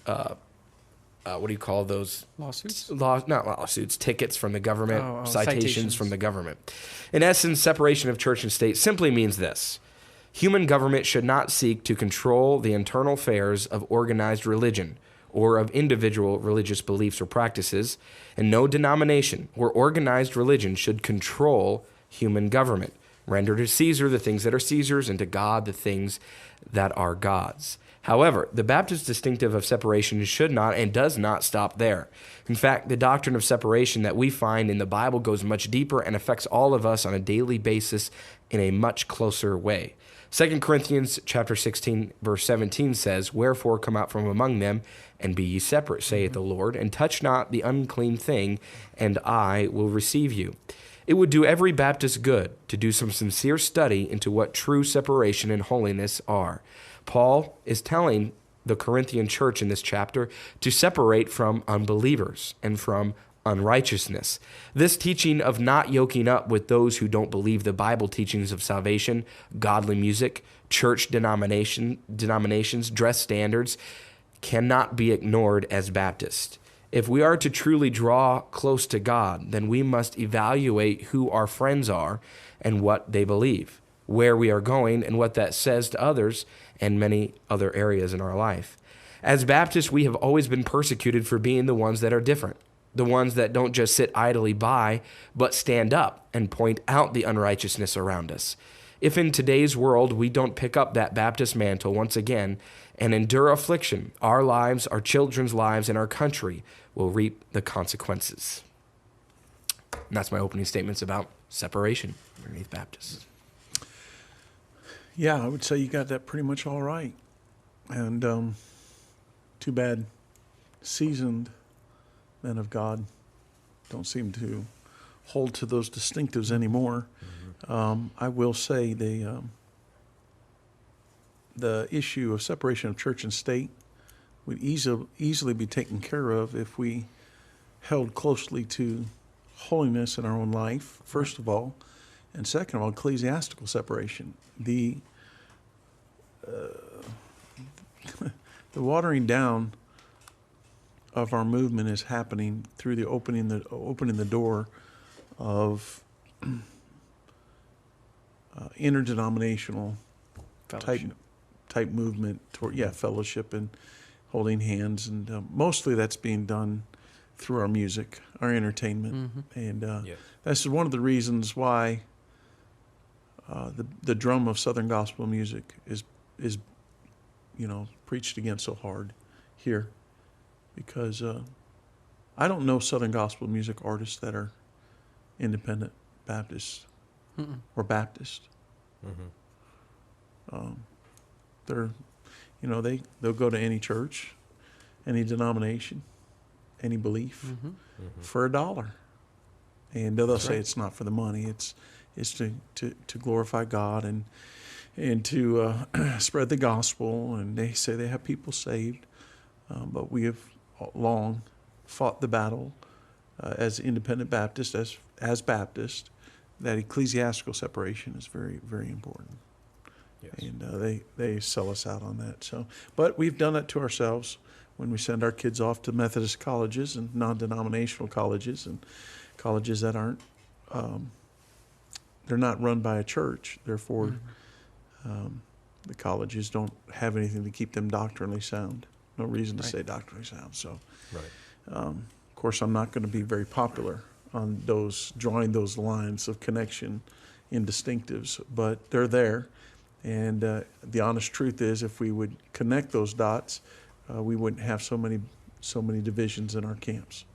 [SPEAKER 4] what do you call those?
[SPEAKER 2] Lawsuits?
[SPEAKER 4] Not lawsuits, tickets from the government, citations
[SPEAKER 2] citations.
[SPEAKER 4] from the government. In essence, separation of church and state simply means this: human government should not seek to control the internal affairs of organized religion or of individual religious beliefs or practices, and no denomination or organized religion should control human government. Render to Caesar the things that are Caesar's, and to God the things that are God's. However, the Baptist distinctive of separation should not and does not stop there. In fact, the doctrine of separation that we find in the Bible goes much deeper and affects all of us on a daily basis in a much closer way. 2 Corinthians chapter 16, verse 17 says, "Wherefore come out from among them, and be ye separate, saith the Lord, and touch not the unclean thing, and I will receive you." It would do every Baptist good to do some sincere study into what true separation and holiness are. Paul is telling the Corinthian church in this chapter to separate from unbelievers and from unrighteousness. This teaching of not yoking up with those who don't believe the Bible teachings of salvation, godly music, church denominations, dress standards, cannot be ignored as Baptists. If we are to truly draw close to God, then we must evaluate who our friends are and what they believe, where we are going, and what that says to others and many other areas in our life. As Baptists, we have always been persecuted for being the ones that are different, the ones that don't just sit idly by, but stand up and point out the unrighteousness around us. If in today's world we don't pick up that Baptist mantle once again and endure affliction, our lives, our children's lives, and our country will reap the consequences. And that's my opening statements about separation underneath Baptists.
[SPEAKER 3] Yeah, I would say you got that pretty much all right. And too bad seasoned men of God don't seem to hold to those distinctives anymore. I will say the issue of separation of church and state would easily be taken care of if we held closely to holiness in our own life, first of all, and second of all, ecclesiastical separation. The watering down of our movement is happening through the opening the door of interdenominational type movement toward fellowship and holding hands, and mostly that's being done through our music, our entertainment, and that's one of the reasons why the drum of Southern gospel music is preached against so hard here, because I don't know Southern gospel music artists that are independent Baptists or Baptist. They're, they'll go to any church, any denomination, any belief for $1, and they'll say it's not for the money. It's to glorify God and to spread the gospel, and they say they have people saved, but we have long fought the battle as independent Baptists, as Baptists, that ecclesiastical separation is very, very important. Yes. And they sell us out on that. So, but we've done it to ourselves when we send our kids off to Methodist colleges and non-denominational colleges and colleges that aren't, they're not run by a church. Therefore, the colleges don't have anything to keep them doctrinally sound. No reason to say doctrinally sound. So, of course, I'm not going to be very popular on drawing those lines of connection in distinctives, but they're there. And the honest truth is, if we would connect those dots, we wouldn't have so many divisions in our camps.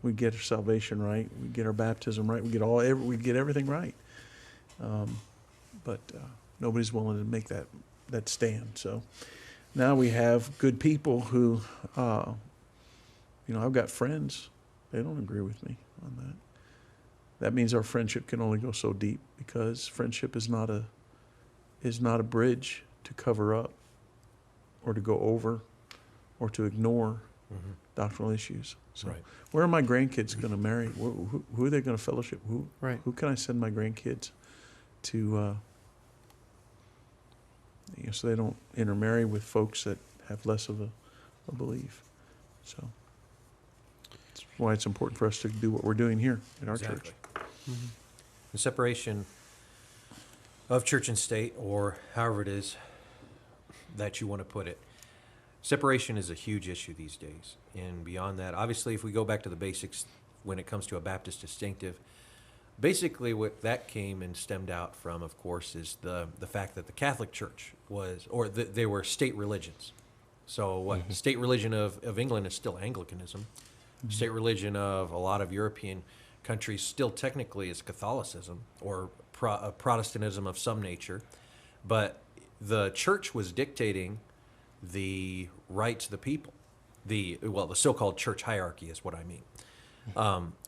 [SPEAKER 3] We get our salvation right, we get our baptism right, we get everything right. But nobody's willing to make that stand. So now we have good people who, I've got friends. They don't agree with me on that. That means our friendship can only go so deep, because friendship is not a bridge to cover up or to go over or to ignore doctrinal issues. So where are my grandkids going to marry? Who are they going to fellowship? Who can I send my grandkids to, so they don't intermarry with folks that have less of a belief. So that's why it's important for us to do what we're doing here in our church.
[SPEAKER 5] The separation of church and state, or however it is that you want to put it. Separation is a huge issue these days. And beyond that, obviously, if we go back to the basics when it comes to a Baptist distinctive, basically what that came and stemmed out from, of course, is the fact that the Catholic Church they were state religions. So state religion of England is still Anglicanism. State religion of a lot of European countries still technically is Catholicism or Protestantism of some nature. But the church was dictating the rights of the people. The so-called church hierarchy is what I mean.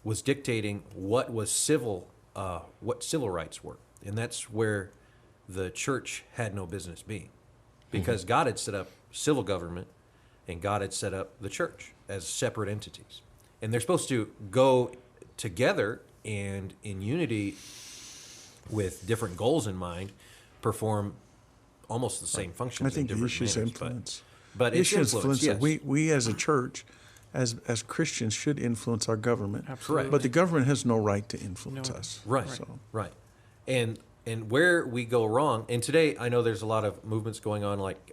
[SPEAKER 5] Was dictating what civil rights were, and that's where the church had no business being, because God had set up civil government, and God had set up the church as separate entities, and they're supposed to go together and in unity with different goals in mind, perform almost the same functions.
[SPEAKER 3] I think
[SPEAKER 5] in
[SPEAKER 3] the
[SPEAKER 5] different
[SPEAKER 3] issue is
[SPEAKER 5] manners,
[SPEAKER 3] influence.
[SPEAKER 5] but
[SPEAKER 3] The
[SPEAKER 5] it's
[SPEAKER 3] issue is
[SPEAKER 5] influence.
[SPEAKER 3] influence.
[SPEAKER 5] Yes.
[SPEAKER 3] We as a church, as Christians, should influence our government.
[SPEAKER 2] Absolutely.
[SPEAKER 3] But the government has no right to influence
[SPEAKER 2] No.
[SPEAKER 3] us.
[SPEAKER 5] Right.
[SPEAKER 3] So,
[SPEAKER 5] Right. And where we go wrong, and today I know there's a lot of movements going on like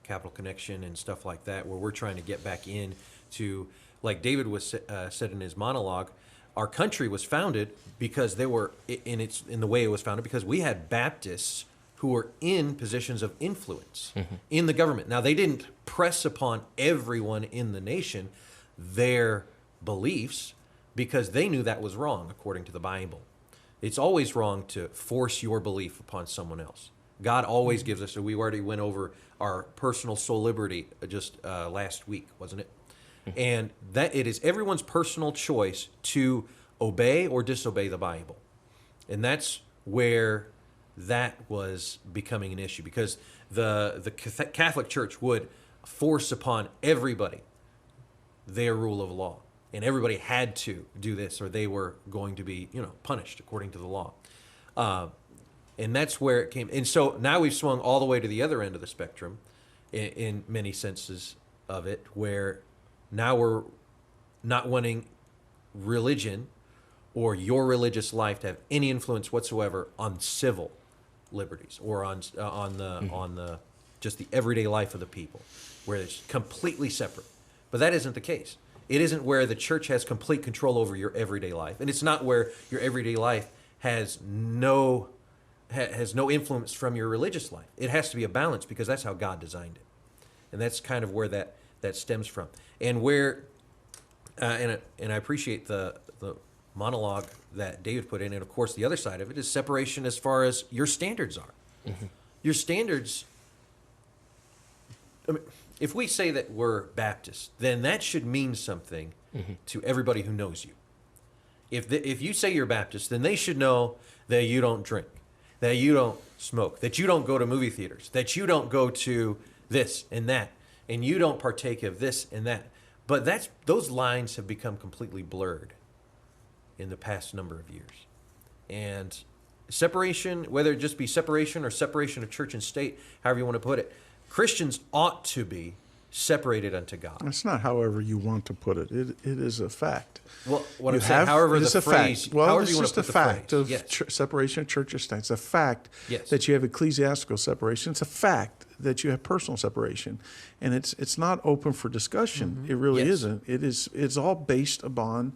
[SPEAKER 5] Capital Connection and stuff like that, where we're trying to get back in to, like David was said in his monologue, our country was founded because they were, in the way it was founded, because we had Baptists who were in positions of influence in the government. Now, they didn't press upon everyone in the nation their beliefs because they knew that was wrong according to the Bible. It's always wrong to force your belief upon someone else. God always gives us, so we already went over our personal soul liberty just last week, wasn't it? And that it is everyone's personal choice to obey or disobey the Bible. And that's where that was becoming an issue, because the Catholic Church would force upon everybody their rule of law. And everybody had to do this, or they were going to be, punished according to the law. And that's where it came. And so now we've swung all the way to the other end of the spectrum, in many senses of it, where now we're not wanting religion or your religious life to have any influence whatsoever on civil liberties or on the just the everyday life of the people, where it's completely separate. But that isn't the case. It isn't where the church has complete control over your everyday life, and it's not where your everyday life has no influence from your religious life. It has to be a balance, because that's how God designed it, and that's kind of where that stems from. And where, and I appreciate the monologue that David put in, and of course the other side of it is separation as far as your standards are. Mm-hmm. Your standards. I mean, if we say that we're Baptist, then that should mean something to everybody who knows you. If you say you're Baptist, then they should know that you don't drink, that you don't smoke, that you don't go to movie theaters, that you don't go to this and that, and you don't partake of this and that. But those lines have become completely blurred in the past number of years. And separation, whether it just be separation or separation of church and state, however you want to put it, Christians ought to be separated unto God.
[SPEAKER 3] it's not however you want to put it. It is a fact.
[SPEAKER 5] Well, what
[SPEAKER 3] You
[SPEAKER 5] I'm saying,
[SPEAKER 3] have-
[SPEAKER 5] however
[SPEAKER 3] it's
[SPEAKER 5] the
[SPEAKER 3] a
[SPEAKER 5] phrase,
[SPEAKER 3] fact. Well,
[SPEAKER 5] however
[SPEAKER 3] it's
[SPEAKER 5] you want
[SPEAKER 3] just
[SPEAKER 5] to
[SPEAKER 3] a
[SPEAKER 5] put the
[SPEAKER 3] fact
[SPEAKER 5] phrase.
[SPEAKER 3] of
[SPEAKER 5] Yes.
[SPEAKER 3] separation of church and state. It's a fact
[SPEAKER 5] Yes.
[SPEAKER 3] that you have ecclesiastical separation. It's a fact that you have personal separation, and it's not open for discussion. It really
[SPEAKER 5] Yes.
[SPEAKER 3] isn't. It's all based upon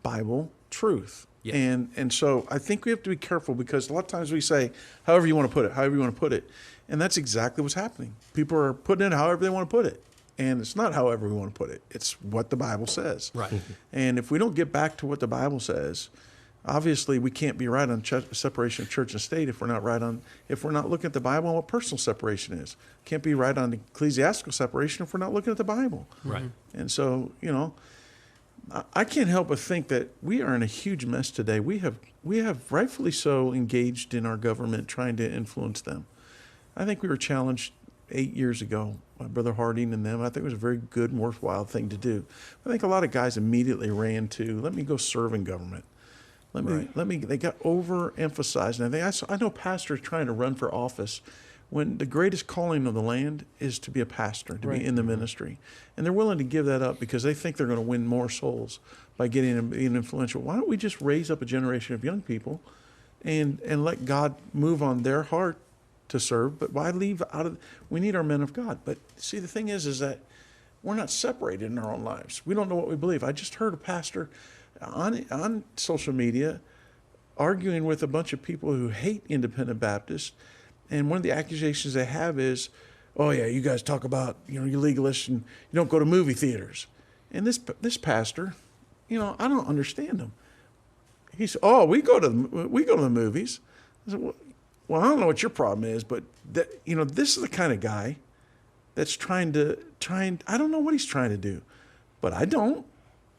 [SPEAKER 3] Bible truth.
[SPEAKER 5] Yes.
[SPEAKER 3] And so I think we have to be careful, because a lot of times we say, however you want to put it. And that's exactly what's happening. People are putting it however they want to put it. And it's not however we want to put it. It's what the Bible says.
[SPEAKER 5] Right.
[SPEAKER 3] And if we don't get back to what the Bible says, obviously we can't be right on separation of church and state if we're not looking at the Bible and what personal separation is. Can't be right on ecclesiastical separation if we're not looking at the Bible.
[SPEAKER 5] Right.
[SPEAKER 3] And so, I can't help but think that we are in a huge mess today. We have rightfully so engaged in our government trying to influence them. I think we were challenged 8 years ago by Brother Harding and them. I think it was a very good and worthwhile thing to do. I think a lot of guys immediately ran to, let me go serve in government. They got overemphasized. And I know pastors trying to run for office when the greatest calling of the land is to be a pastor, to be in the ministry. And they're willing to give that up because they think they're going to win more souls by getting and being influential. Why don't we just raise up a generation of young people and let God move on their heart to serve? But why leave out of, we need our men of God. But see, the thing is that we're not separated in our own lives. We don't know what we believe. I just heard a pastor on social media arguing with a bunch of people who hate independent Baptists. And one of the accusations they have is, oh yeah, you guys talk about, you're legalists and you don't go to movie theaters. And this pastor, I don't understand him. He said, oh, we go to the movies. I said, well, well, I don't know what your problem is, but this is the kind of guy that's trying. I don't know what he's trying to do, but I don't.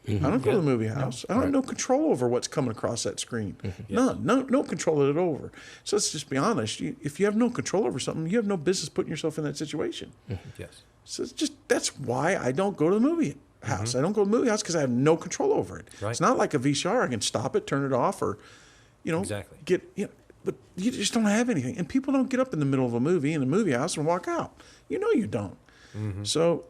[SPEAKER 3] I don't go to the movie house. I don't have no control over what's coming across that screen. None. No control of it over. So let's just be honest. If you have no control over something, you have no business putting yourself in that situation.
[SPEAKER 5] Yes.
[SPEAKER 3] So that's why I don't go to the movie house. I don't go to the movie house because I have no control over it.
[SPEAKER 5] Right.
[SPEAKER 3] It's not like a VCR. I can stop it, turn it off, or,
[SPEAKER 5] Exactly.
[SPEAKER 3] But you just don't have anything. And people don't get up in the middle of a movie in a movie house and walk out. You don't. So...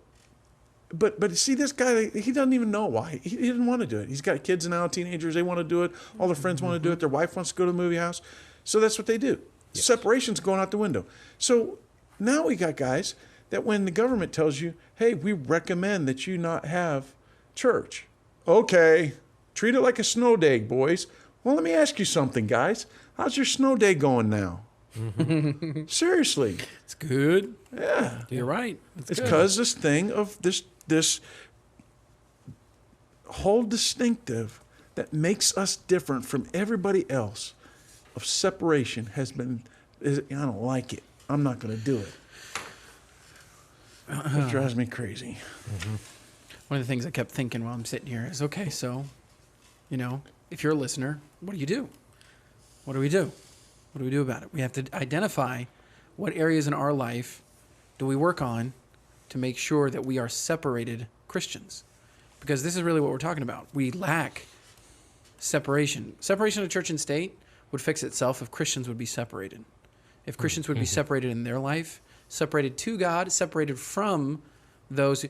[SPEAKER 3] But see, this guy, he doesn't even know why. He didn't want to do it. He's got kids now, teenagers. They want to do it. All their friends want to do it. Their wife wants to go to the movie house. So that's what they do. Yes. Separation's going out the window. So now we got guys that when the government tells you, hey, we recommend that you not have church. Okay, treat it like a snow day, boys. Well, let me ask you something, guys. How's your snow day going now? Seriously.
[SPEAKER 2] It's good.
[SPEAKER 3] Yeah.
[SPEAKER 2] You're right.
[SPEAKER 3] It's because this thing of this whole distinctive that makes us different from everybody else of separation I don't like it. I'm not going to do it. It drives me crazy.
[SPEAKER 2] One of the things I kept thinking while I'm sitting here is, okay, so, if you're a listener, what do you do? What do we do? What do we do about it? We have to identify what areas in our life do we work on to make sure that we are separated Christians. Because this is really what we're talking about. We lack separation. Separation of church and state would fix itself if Christians would be separated. If Christians would be separated in their life, separated to God, separated from those who...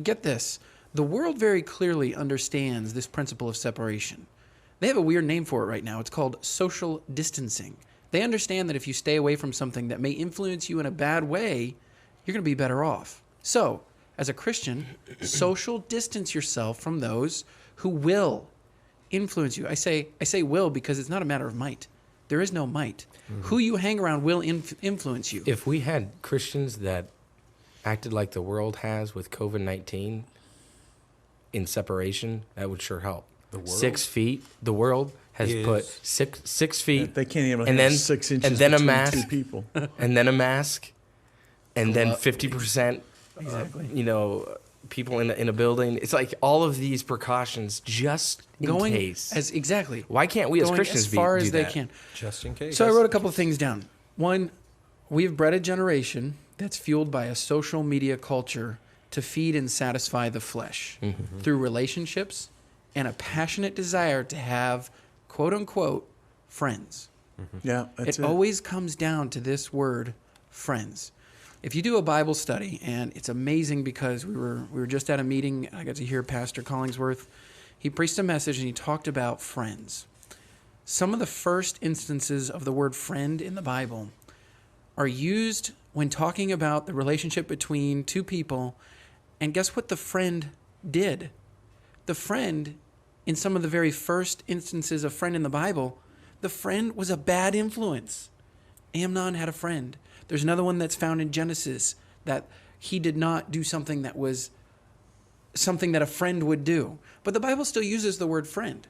[SPEAKER 2] Get this. The world very clearly understands this principle of separation. They have a weird name for it right now. It's called social distancing. They understand that if you stay away from something that may influence you in a bad way, you're going to be better off. So, as a Christian, social distance yourself from those who will influence you. I say will because it's not a matter of might. There is no might. Who you hang around will influence you.
[SPEAKER 4] If we had Christians that acted like the world has with COVID-19 in separation, that would sure help.
[SPEAKER 5] The world?
[SPEAKER 4] 6 feet. The world has put 6 feet.
[SPEAKER 3] They can't even
[SPEAKER 4] and
[SPEAKER 3] have
[SPEAKER 4] then
[SPEAKER 3] 6 inches
[SPEAKER 4] and then
[SPEAKER 3] between
[SPEAKER 4] a mask,
[SPEAKER 3] two people.
[SPEAKER 4] and then a mask, and then 50%.
[SPEAKER 2] Exactly.
[SPEAKER 4] People in a building. It's like all of these precautions just in case.
[SPEAKER 2] Exactly.
[SPEAKER 4] Why can't we as
[SPEAKER 2] Going
[SPEAKER 4] Christians
[SPEAKER 2] as far
[SPEAKER 4] do
[SPEAKER 2] as they
[SPEAKER 4] that?
[SPEAKER 2] can?
[SPEAKER 5] Just in case.
[SPEAKER 2] So I wrote a couple of things down. One, we've bred a generation that's fueled by a social media culture to feed and satisfy the flesh through relationships and a passionate desire to have, quote unquote, friends.
[SPEAKER 3] Yeah, that's
[SPEAKER 2] It always comes down to this word, friends. If you do a Bible study, and it's amazing because we were just at a meeting, I got to hear Pastor Collingsworth. He preached a message and he talked about friends. Some of the first instances of the word friend in the Bible are used when talking about the relationship between two people. And guess what the friend did? The friend, in some of the very first instances of friend in the Bible, the friend was a bad influence. Amnon had a friend. There's another one that's found in Genesis that he did not do something that was something that a friend would do. But the Bible still uses the word friend.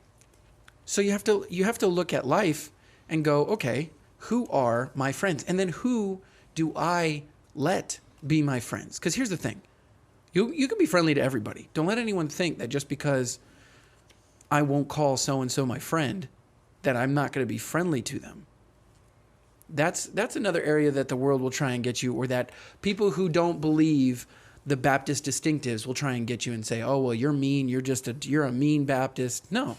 [SPEAKER 2] So you have to look at life and go, okay, who are my friends? And then who do I let be my friends? Because here's the thing. You can be friendly to everybody. Don't let anyone think that just because I won't call so-and-so my friend, that I'm not going to be friendly to them. That's another area that the world will try and get you, or that people who don't believe the Baptist distinctives will try and get you and say, oh, well, you're mean. You're a mean Baptist. No,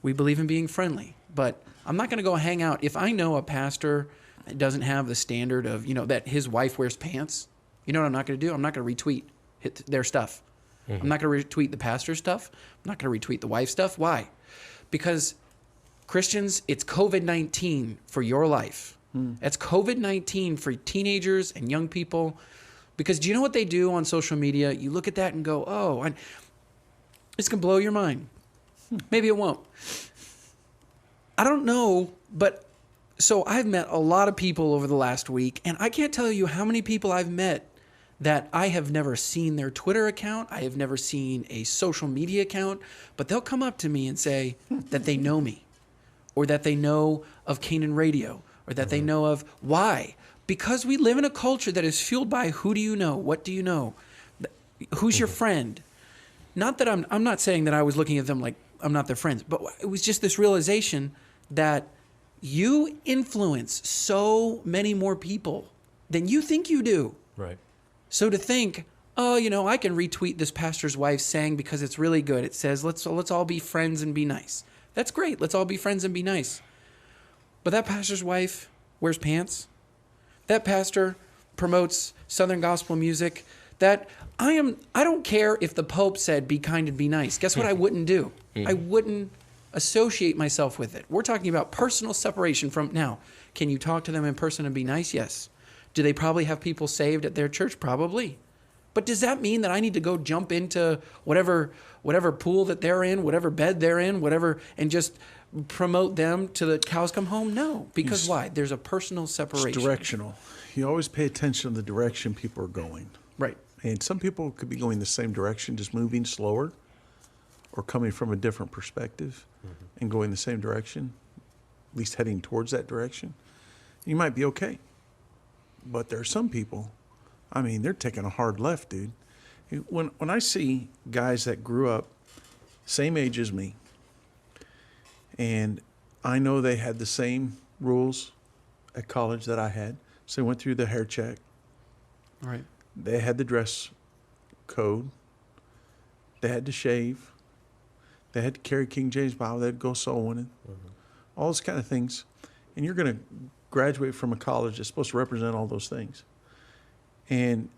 [SPEAKER 2] we believe in being friendly. But I'm not going to go hang out. If I know a pastor that doesn't have the standard of, that his wife wears pants, you know what I'm not going to do? I'm not going to retweet their stuff. I'm not going to retweet the pastor's stuff. I'm not going to retweet the wife's stuff. Why? Because Christians, it's COVID-19 for your life. It's COVID-19 for teenagers and young people. Because do you know what they do on social media? You look at that and go, oh, it's going to blow your mind. Maybe it won't. I don't know, but so I've met a lot of people over the last week, and I can't tell you how many people I've met that I have never seen their Twitter account. I have never seen a social media account, but they'll come up to me and say that they know me, or that they know of Canaan Radio, or that they know of. Why? Because we live in a culture that is fueled by who do you know? What do you know? Who's your friend? Not that I'm not saying that I was looking at them like I'm not their friends, but it was just this realization that you influence so many more people than you think you do.
[SPEAKER 5] Right.
[SPEAKER 2] So to think, oh, I can retweet this pastor's wife saying because it's really good. It says, let's all be friends and be nice. That's great. Let's all be friends and be nice. But that pastor's wife wears pants. That pastor promotes Southern gospel music. That I don't care if the Pope said be kind and be nice. Guess what I wouldn't do? I wouldn't associate myself with it. We're talking about personal separation from now. Can you talk to them in person and be nice? Yes. Do they probably have people saved at their church? Probably. But does that mean that I need to go jump into whatever pool that they're in, whatever bed they're in, and just promote them to the cows come home? No. Because why? There's a personal separation.
[SPEAKER 3] It's directional. You always pay attention to the direction people are going.
[SPEAKER 2] Right.
[SPEAKER 3] And some people could be going the same direction, just moving slower or coming from a different perspective and going the same direction, at least heading towards that direction. You might be okay. But there are some people, they're taking a hard left, dude. When I see guys that grew up same age as me, and I know they had the same rules at college that I had, so they went through the hair check.
[SPEAKER 2] Right.
[SPEAKER 3] They had the dress code. They had to shave. They had to carry King James Bible. They had to go soul winning. All those kind of things. And you're going to graduate from a college that's supposed to represent all those things. And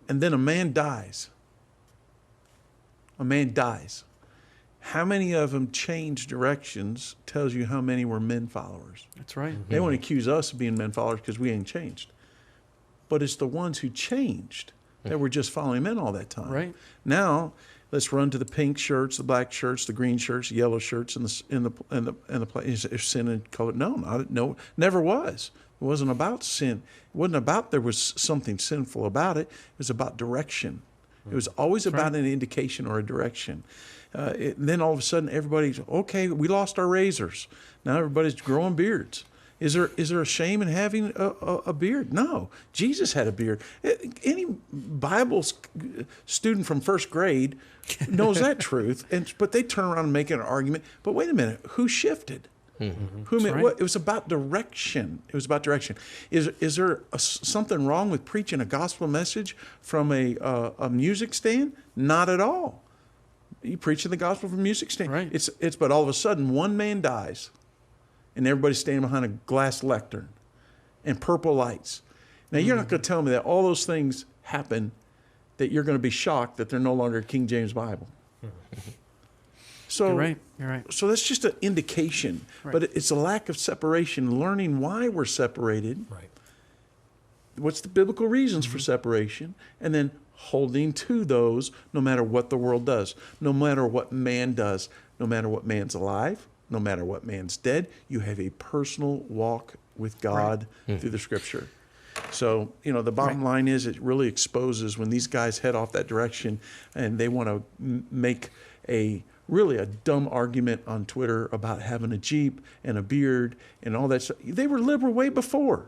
[SPEAKER 3] then a man dies. A man dies. How many of them changed directions tells you how many were men followers.
[SPEAKER 2] That's right.
[SPEAKER 3] They want to accuse us of being men followers because we ain't changed. But it's the ones who changed that were just following men all that time.
[SPEAKER 2] Right.
[SPEAKER 3] Now, let's run to the pink shirts, the black shirts, the green shirts, the yellow shirts, and the sin and color. No, never was. It wasn't about sin. It wasn't about there was something sinful about it. It was about direction. It was always about an indication or a direction. Then all of a sudden, everybody's okay. We lost our razors. Now everybody's growing beards. Is there a shame in having a beard? No. Jesus had a beard. Any Bible student from first grade knows that truth. But they turn around and make an argument. But wait a minute, who shifted? What? It was about direction. It was about direction. Is there something wrong with preaching a gospel message from a music stand? Not at all. You preaching the gospel from a music stand.
[SPEAKER 2] Right.
[SPEAKER 3] But all of a sudden one man dies. And everybody's standing behind a glass lectern and purple lights. Now, you're not going to tell me that all those things happen, that you're going to be shocked that they're no longer a King James Bible. So,
[SPEAKER 2] You're right.
[SPEAKER 3] So that's just an indication.
[SPEAKER 2] Right.
[SPEAKER 3] But it's a lack of separation, learning why we're separated.
[SPEAKER 5] Right.
[SPEAKER 3] What's the biblical reasons for separation? And then holding to those no matter what the world does, no matter what man does, no matter what man's alive, no matter what man's dead. You have a personal walk with God through the Scripture. So, the bottom line is it really exposes when these guys head off that direction and they want to make a dumb argument on Twitter about having a Jeep and a beard and all that stuff. They were liberal way before.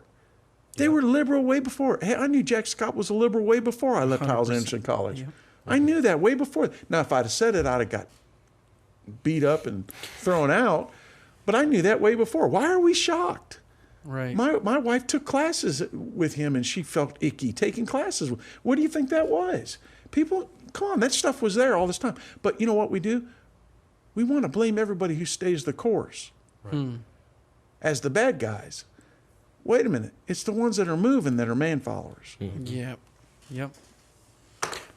[SPEAKER 3] They were liberal way before. Hey, I knew Jack Scott was a liberal way before I left Hyles Anderson College. Yeah. I knew that way before. Now, if I'd have said it, I'd have got beat up and thrown out. But I knew that way before. Why are we shocked?
[SPEAKER 2] Right.
[SPEAKER 3] My wife took classes with him and she felt icky taking classes. What do you think that was? People, come on, that stuff was there all this time. But you know what we do? We want to blame everybody who stays the course as the bad guys. Wait a minute. It's the ones that are moving that are man followers.
[SPEAKER 2] Yep.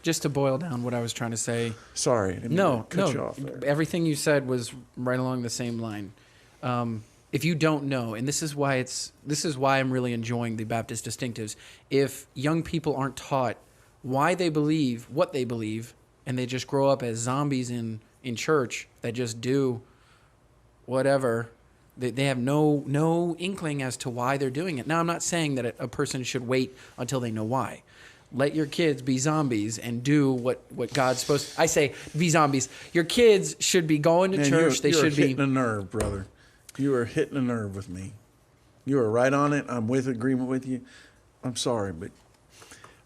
[SPEAKER 2] Just to boil down what I was trying to say.
[SPEAKER 3] Sorry. I didn't mean to cut you off there.
[SPEAKER 2] Everything you said was right along the same line. If you don't know, and this is why I'm really enjoying the Baptist distinctives. If young people aren't taught why they believe what they believe, and they just grow up as zombies in church that just do whatever, they have no inkling as to why they're doing it. Now, I'm not saying that a person should wait until they know why. Let your kids be zombies and do what God's supposed to. I say be zombies. Your kids should be going to church. They should be
[SPEAKER 3] hitting a nerve, brother. You are hitting a nerve with me. You were right on it. I'm with agreement with you. I'm sorry, but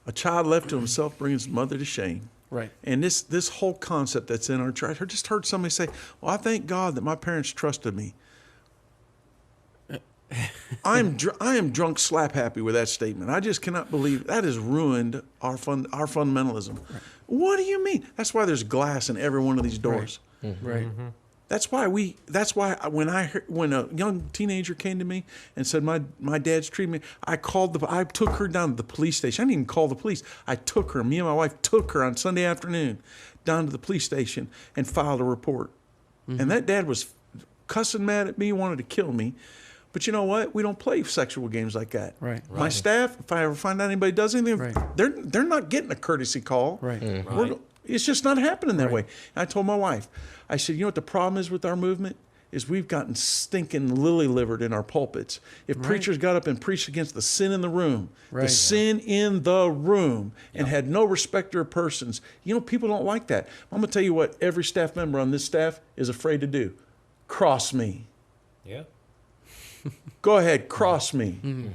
[SPEAKER 3] a child left to himself brings his mother to shame.
[SPEAKER 2] Right.
[SPEAKER 3] And this whole concept that's in our church, I just heard somebody say, well, I thank God that my parents trusted me. I am drunk slap happy with that statement. I just cannot believe that has ruined our fundamentalism. Right. What do you mean? That's why there's glass in every one of these doors.
[SPEAKER 2] Right. Mm-hmm. Right. Mm-hmm.
[SPEAKER 3] That's why when a young teenager came to me and said my dad's treating me, I took her down to the police station. I didn't even call the police. I took her. Me and my wife took her on Sunday afternoon down to the police station and filed a report. Mm-hmm. And that dad was cussing mad at me, wanted to kill me. But you know what? We don't play sexual games like that. Right. My staff, if I ever find out anybody does anything, they're not getting a courtesy call. Right. Mm-hmm. It's just not happening that way. And I told my wife, I said, you know what the problem is with our movement? Is we've gotten stinking lily-livered in our pulpits. If preachers got up and preached against the sin in the room, the sin in the room, and had no respecter of persons, you know, people don't like that. I'm going to tell you what every staff member on this staff is afraid to do. Cross me. Yeah. Go ahead, cross me. Mm-hmm.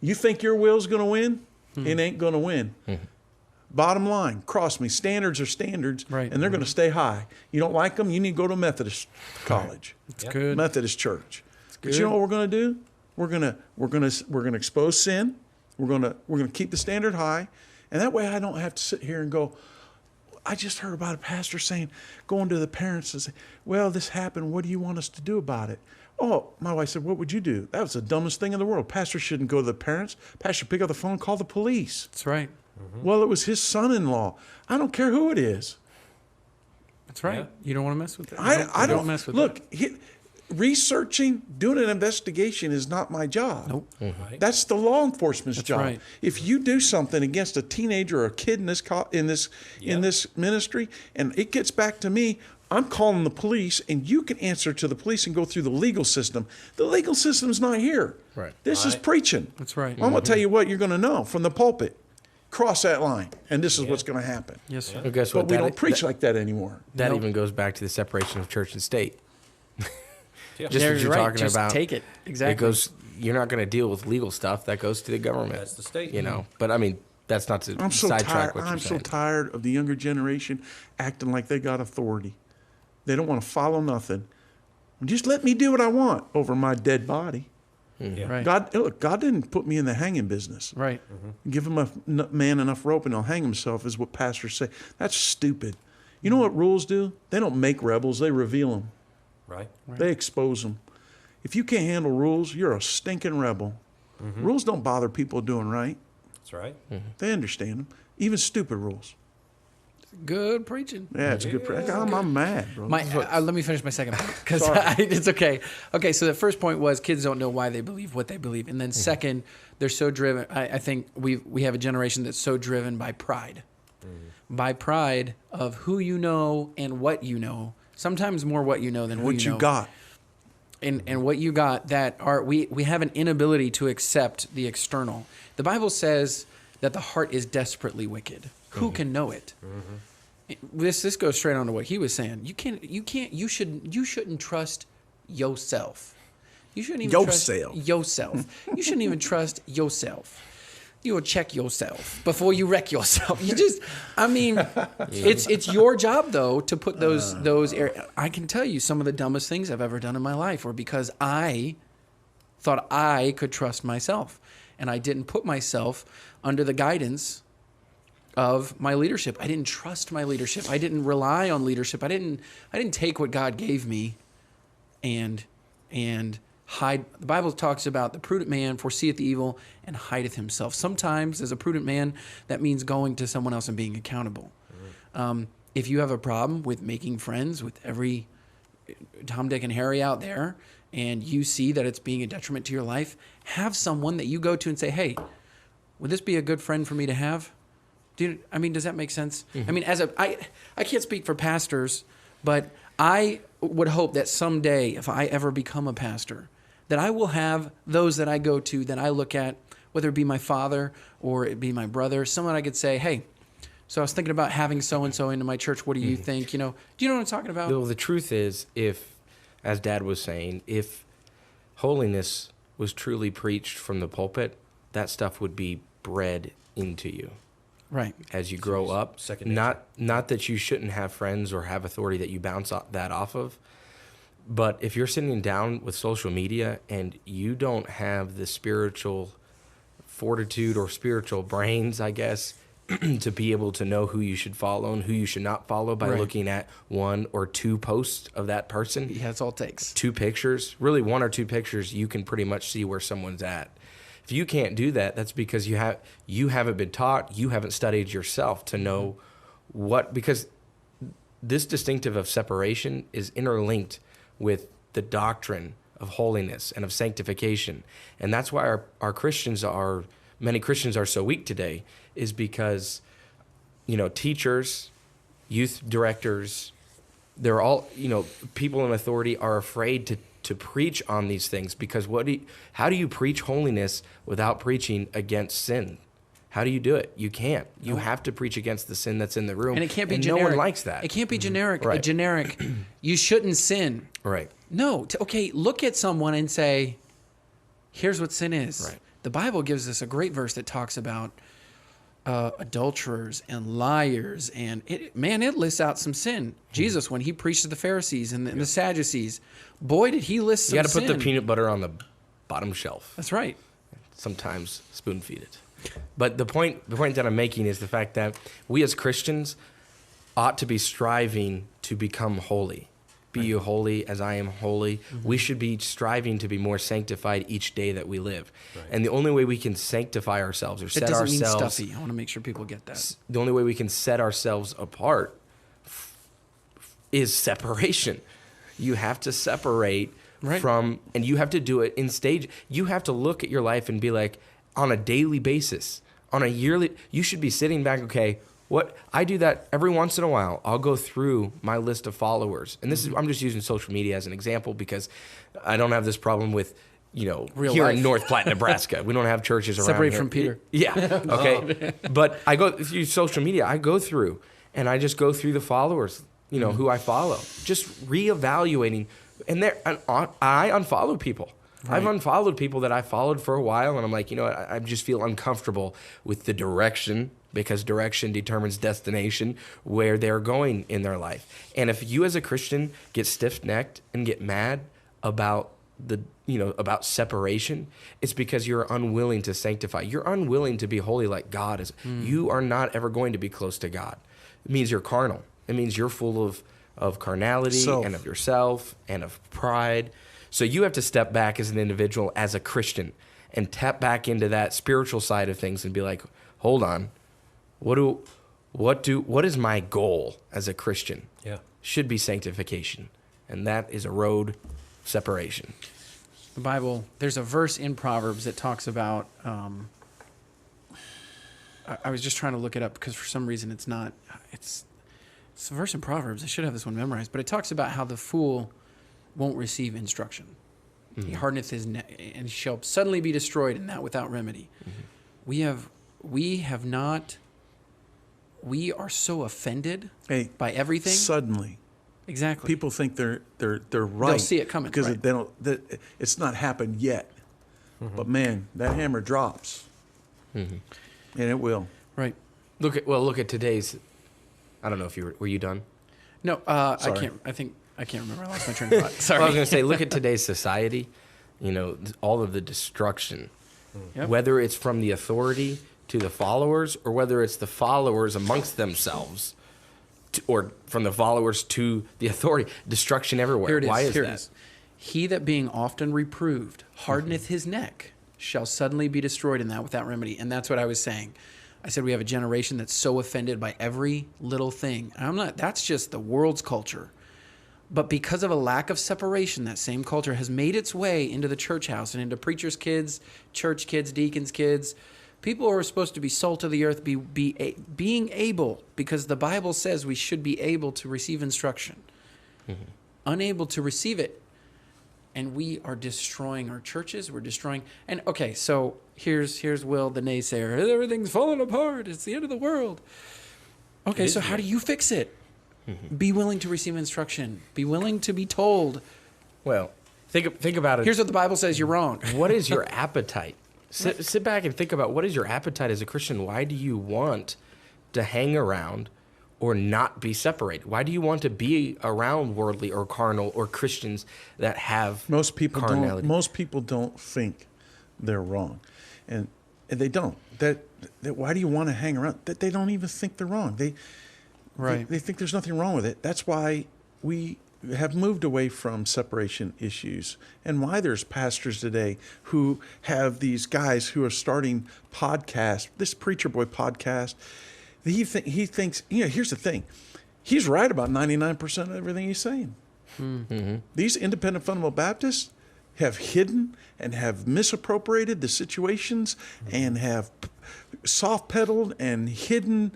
[SPEAKER 3] You think your will's going to win? Mm-hmm. It ain't going to win. Mm-hmm. Bottom line, cross me. Standards are standards, and they're going to stay high. You don't like them, you need to go to Methodist college. It's good. Methodist church. But you know what we're going to do? We're going to expose sin. We're going to keep the standard high, and that way I don't have to sit here and go, I just heard about a pastor saying, going to the parents and say, well, this happened. What do you want us to do about it? Oh, my wife said, what would you do? That was the dumbest thing in the world. Pastor shouldn't go to the parents. Pastor should pick up the phone and call the police.
[SPEAKER 2] That's right.
[SPEAKER 3] Mm-hmm. Well, it was his son-in-law. I don't care who it is.
[SPEAKER 2] That's right. Yeah. You don't want to mess with that.
[SPEAKER 3] I don't mess with that. Look, researching, doing an investigation is not my job. Nope. Mm-hmm. That's the law enforcement's job. Right. If you do something against a teenager or a kid in this ministry, and it gets back to me, I'm calling the police, and you can answer to the police and go through the legal system. The legal system's not here. Right. This is preaching.
[SPEAKER 2] That's right.
[SPEAKER 3] I'm going to tell you what you're going to know from the pulpit. Cross that line, and this is what's going to happen.
[SPEAKER 2] Yes, sir.
[SPEAKER 4] Well, guess what?
[SPEAKER 3] But we don't preach like that anymore.
[SPEAKER 4] That even goes back to the separation of church and state.
[SPEAKER 2] Just what you're talking about. Take it. Exactly.
[SPEAKER 4] It goes. You're not going to deal with legal stuff. That goes to the government.
[SPEAKER 5] That's the state.
[SPEAKER 4] You know. But I mean, that's not to sidetrack what you're saying.
[SPEAKER 3] I'm so tired of the younger generation acting like they got authority. They don't want to follow nothing. Just let me do what I want over my dead body. Mm-hmm. Yeah. Right. God didn't put me in the hanging business.
[SPEAKER 2] Right.
[SPEAKER 3] Mm-hmm. Give him a man enough rope and he'll hang himself is what pastors say. That's stupid. You know what rules do? They don't make rebels. They reveal them. Right. They expose them. If you can't handle rules, you're a stinking rebel. Mm-hmm. Rules don't bother people doing right.
[SPEAKER 5] That's right.
[SPEAKER 3] Mm-hmm. They understand them. Even stupid rules.
[SPEAKER 2] Good preaching.
[SPEAKER 3] Yeah, it's good preaching. I'm mad, bro.
[SPEAKER 2] Let me finish my second point because it's okay. Okay, so the first point was kids don't know why they believe what they believe, and then second, they're so driven. I think we have a generation that's so driven by pride, by pride of who you know and what you know. Sometimes more what you know than
[SPEAKER 3] what
[SPEAKER 2] you know.
[SPEAKER 3] got.
[SPEAKER 2] And what you got we have an inability to accept the external. The Bible says that the heart is desperately wicked. Who can know it? Mm-hmm. This goes straight on to what he was saying. You shouldn't trust yourself. You shouldn't even trust yourself. You shouldn't even trust yourself. You will check yourself before you wreck yourself. It's your job though to put those areas. I can tell you some of the dumbest things I've ever done in my life were because I thought I could trust myself, and I didn't put myself under the guidance of my leadership. I didn't trust my leadership. I didn't rely on leadership. I didn't take what God gave me and hide. The Bible talks about the prudent man foreseeth the evil and hideth himself. Sometimes as a prudent man, that means going to someone else and being accountable. If you have a problem with making friends with every Tom, Dick, and Harry out there, and you see that it's being a detriment to your life, have someone that you go to and say, hey, would this be a good friend for me to have? Does that make sense? Mm-hmm. I can't speak for pastors, but I would hope that someday, if I ever become a pastor, that I will have those that I go to that I look at, whether it be my father or it be my brother, someone I could say, hey, so I was thinking about having so-and-so into my church. What do you think? Do you know what I'm talking about?
[SPEAKER 4] Well, the truth is, as Dad was saying, if holiness was truly preached from the pulpit, that stuff would be bred into you.
[SPEAKER 2] Right.
[SPEAKER 4] As you grow up.
[SPEAKER 5] Second nature.
[SPEAKER 4] Not that you shouldn't have friends or have authority that you bounce that off of. But if you're sitting down with social media and you don't have the spiritual fortitude or spiritual brains, I guess, to be able to know who you should follow and who you should not follow by looking at one or two posts of that person.
[SPEAKER 2] Yeah, that's all it takes.
[SPEAKER 4] 2 pictures, really 1 or 2 pictures, you can pretty much see where someone's at. If you can't do that, that's because you haven't been taught, you haven't studied yourself to know because this distinctive of separation is interlinked with the doctrine of holiness and of sanctification. And that's why many Christians are so weak today, is because, teachers, youth directors, they're all, people in authority are afraid to preach on these things, because how do you preach holiness without preaching against sin? How do you do it? You can't. You have to preach against the sin that's in the room.
[SPEAKER 2] And it can't be
[SPEAKER 4] and
[SPEAKER 2] generic.
[SPEAKER 4] No one likes that.
[SPEAKER 2] It can't be generic.
[SPEAKER 4] Right.
[SPEAKER 2] A generic, you shouldn't sin.
[SPEAKER 4] Right.
[SPEAKER 2] No. Okay, look at someone and say, here's what sin is.
[SPEAKER 4] Right.
[SPEAKER 2] The Bible gives us a great verse that talks about adulterers and liars, and it lists out some sin. Jesus, when he preached to the Pharisees and the Sadducees, boy, did he list some sin.
[SPEAKER 4] You got to put the peanut butter on the bottom shelf.
[SPEAKER 2] That's right.
[SPEAKER 4] Sometimes spoon feed it. But the point that I'm making is the fact that we as Christians ought to be striving to become holy. Be you holy as I am holy. Mm-hmm. We should be striving to be more sanctified each day that we live. Right. And the only way we can sanctify ourselves or set ourselves... It doesn't mean
[SPEAKER 2] stuffy. I want to make sure people get that.
[SPEAKER 4] The only way we can set ourselves apart is separation. You have to separate from... And you have to do it in stage. You have to look at your life and be like, on a daily basis, on a yearly... You should be sitting back, okay... What I do that every once in a while, I'll go through my list of followers. And this is, I'm just using social media as an example because I don't have this problem with,
[SPEAKER 2] Real
[SPEAKER 4] here
[SPEAKER 2] life.
[SPEAKER 4] in North Platte, Nebraska. We don't have churches around
[SPEAKER 2] Separate
[SPEAKER 4] here.
[SPEAKER 2] from Peter.
[SPEAKER 4] Yeah. Okay. But I go through social media. I go through and I just go through the followers, who I follow, just reevaluating. And I unfollow people. Right. I've unfollowed people that I followed for a while, and I'm like, I just feel uncomfortable with the direction, because direction determines destination, where they're going in their life. And if you as a Christian get stiff-necked and get mad about about separation, it's because you're unwilling to sanctify. You're unwilling to be holy like God is. You are not ever going to be close to God. It means you're carnal. It means you're full of carnality and of yourself and of pride. So you have to step back as an individual, as a Christian, and tap back into that spiritual side of things and be like, hold on, what is my goal as a Christian?
[SPEAKER 5] Yeah.
[SPEAKER 4] Should be sanctification. And that is a road separation.
[SPEAKER 2] The Bible, there's a verse in Proverbs that talks about, I was just trying to look it up because for some reason it's a verse in Proverbs. I should have this one memorized, but it talks about how the fool won't receive instruction. Mm-hmm. He hardeneth his neck, and shall suddenly be destroyed, and that without remedy. Mm-hmm. We are so offended by everything.
[SPEAKER 3] Suddenly.
[SPEAKER 2] Exactly.
[SPEAKER 3] People think they're right.
[SPEAKER 2] They'll see it coming.
[SPEAKER 3] Because
[SPEAKER 2] right.
[SPEAKER 3] It's not happened yet. Mm-hmm. But man, that hammer drops. Mm-hmm. And it will.
[SPEAKER 2] Right.
[SPEAKER 4] Look at today's, I don't know if were you done?
[SPEAKER 2] No, I can't remember. I lost my train of thought. Sorry.
[SPEAKER 4] Well, I was going to say, look at today's society, all of the destruction, whether it's from the authority to the followers, or whether it's the followers amongst themselves, or from the followers to the authority. Destruction everywhere.
[SPEAKER 2] Here it is.
[SPEAKER 4] Why is
[SPEAKER 2] Here
[SPEAKER 4] that?
[SPEAKER 2] It is. He that being often reproved hardeneth his neck shall suddenly be destroyed, in that without remedy. And that's what I was saying. I said we have a generation that's so offended by every little thing. That's just the world's culture. But because of a lack of separation, that same culture has made its way into the church house and into preachers' kids, church kids, deacons' kids. People who are supposed to be salt of the earth, being able, because the Bible says we should be able to receive instruction, unable to receive it. And we are destroying our churches. We're destroying. And okay, so here's Will, the naysayer. Everything's falling apart. It's the end of the world. Okay, so how do you fix it? Be willing to receive instruction. Be willing to be told.
[SPEAKER 4] Well, Think about it.
[SPEAKER 2] Here's what the Bible says. You're wrong.
[SPEAKER 4] What is your appetite? Sit back and think about what is your appetite as a Christian. Why do you want to hang around or not be separated? Why do you want to be around worldly or carnal or Christians that have
[SPEAKER 3] Most people
[SPEAKER 4] carnality?
[SPEAKER 3] don't think they're wrong, and they don't. That why do you want to hang around? That they don't even think they're wrong. They think there's nothing wrong with it. That's why we have moved away from separation issues, and why there's pastors today who have these guys who are starting podcasts. This Preacher Boy podcast. He thinks, here's the thing. He's right about 99% of everything he's saying. Mm-hmm. These independent fundamental Baptists have hidden and have misappropriated the situations and have soft pedaled and hidden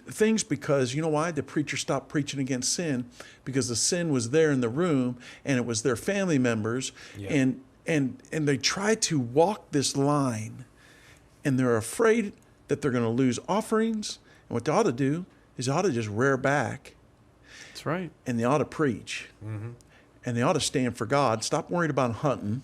[SPEAKER 3] things because, you know why? The preacher stopped preaching against sin because the sin was there in the room and it was their family members. Yeah. And they try to walk this line and they're afraid that they're going to lose offerings. And what they ought to do is they ought to just rear back.
[SPEAKER 2] That's right.
[SPEAKER 3] And they ought to preach. Mm-hmm. And they ought to stand for God. Stop worrying about hunting.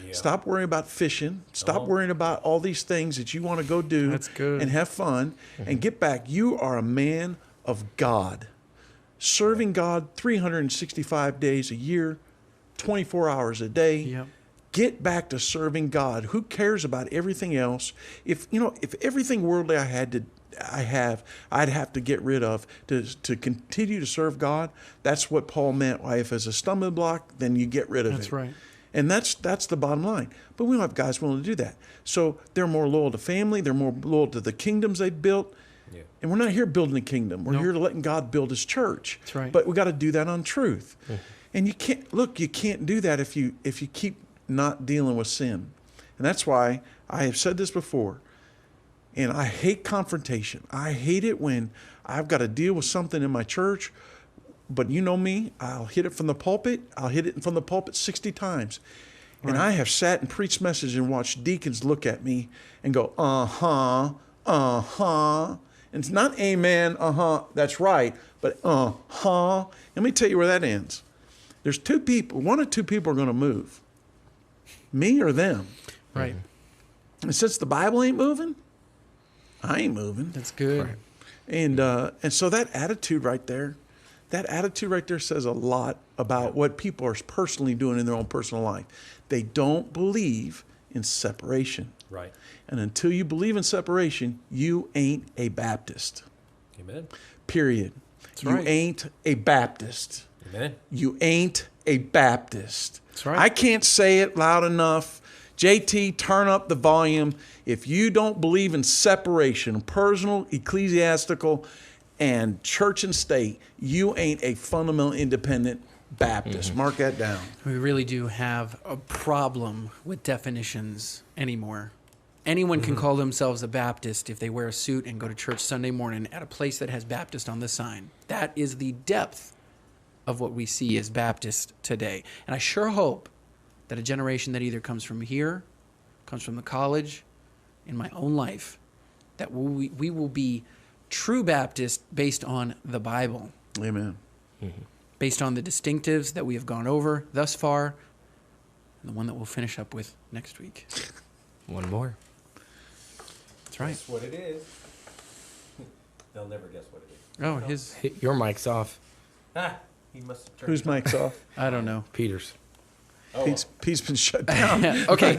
[SPEAKER 3] Yeah. Stop worrying about fishing. Stop worrying about all these things that you want to go do.
[SPEAKER 2] That's good.
[SPEAKER 3] And have fun. Mm-hmm. And get back. You are a man of God. Serving God 365 days a year, 24 hours a day.
[SPEAKER 2] Yep.
[SPEAKER 3] Get back to serving God. Who cares about everything else? If everything worldly I'd have to get rid of to continue to serve God. That's what Paul meant. Why, if it's a stumbling block, then you get rid of it.
[SPEAKER 2] That's right.
[SPEAKER 3] And that's the bottom line. But we don't have guys willing to do that. So they're more loyal to family. They're more loyal to the kingdoms they've built. Yeah. And we're not here building a kingdom. We're here to letting God build His church.
[SPEAKER 2] That's right.
[SPEAKER 3] But we got to do that on truth. Mm-hmm. And you can't do that if you keep not dealing with sin. And that's why I have said this before. And I hate confrontation. I hate it when I've got to deal with something in my church. But you know me, I'll hit it from the pulpit. I'll hit it from the pulpit 60 times. Right. And I have sat and preached messages and watched deacons look at me and go, uh-huh. And it's not amen, that's right, but Let me tell you where that ends. There's two people, one or two people are going to move. Me or them.
[SPEAKER 2] Right.
[SPEAKER 3] And since the Bible ain't moving, I ain't moving.
[SPEAKER 2] That's good. Right.
[SPEAKER 3] And so that attitude right there says a lot about what people are personally doing in their own personal life. They don't believe in separation.
[SPEAKER 5] Right.
[SPEAKER 3] And until you believe in separation, you ain't a Baptist.
[SPEAKER 5] Amen.
[SPEAKER 3] Period.
[SPEAKER 2] That's right.
[SPEAKER 3] You ain't a Baptist.
[SPEAKER 5] Amen.
[SPEAKER 3] You ain't a Baptist.
[SPEAKER 2] That's right.
[SPEAKER 3] I can't say it loud enough. JT, turn up the volume. If you don't believe in separation, personal, ecclesiastical, and church and state, you ain't a fundamental independent Baptist. Mm-hmm. Mark that down.
[SPEAKER 2] We really do have a problem with definitions anymore. Anyone can call themselves a Baptist if they wear a suit and go to church Sunday morning at a place that has Baptist on the sign. That is the depth of what we see as Baptist today. And I sure hope that a generation that either comes from here, comes from the college, in my own life, that we will be true Baptist based on the Bible.
[SPEAKER 3] Amen.
[SPEAKER 2] Mm-hmm. Based on the distinctives that we have gone over thus far, and the one that we'll finish up with next week.
[SPEAKER 4] One more.
[SPEAKER 2] That's right.
[SPEAKER 5] Guess what it is. They'll never guess what it is.
[SPEAKER 2] Oh,
[SPEAKER 4] Your mic's off.
[SPEAKER 5] He must have turned
[SPEAKER 3] Whose mic's off?
[SPEAKER 2] I don't know.
[SPEAKER 4] Peter's.
[SPEAKER 3] Pete's been shut down.
[SPEAKER 2] Okay,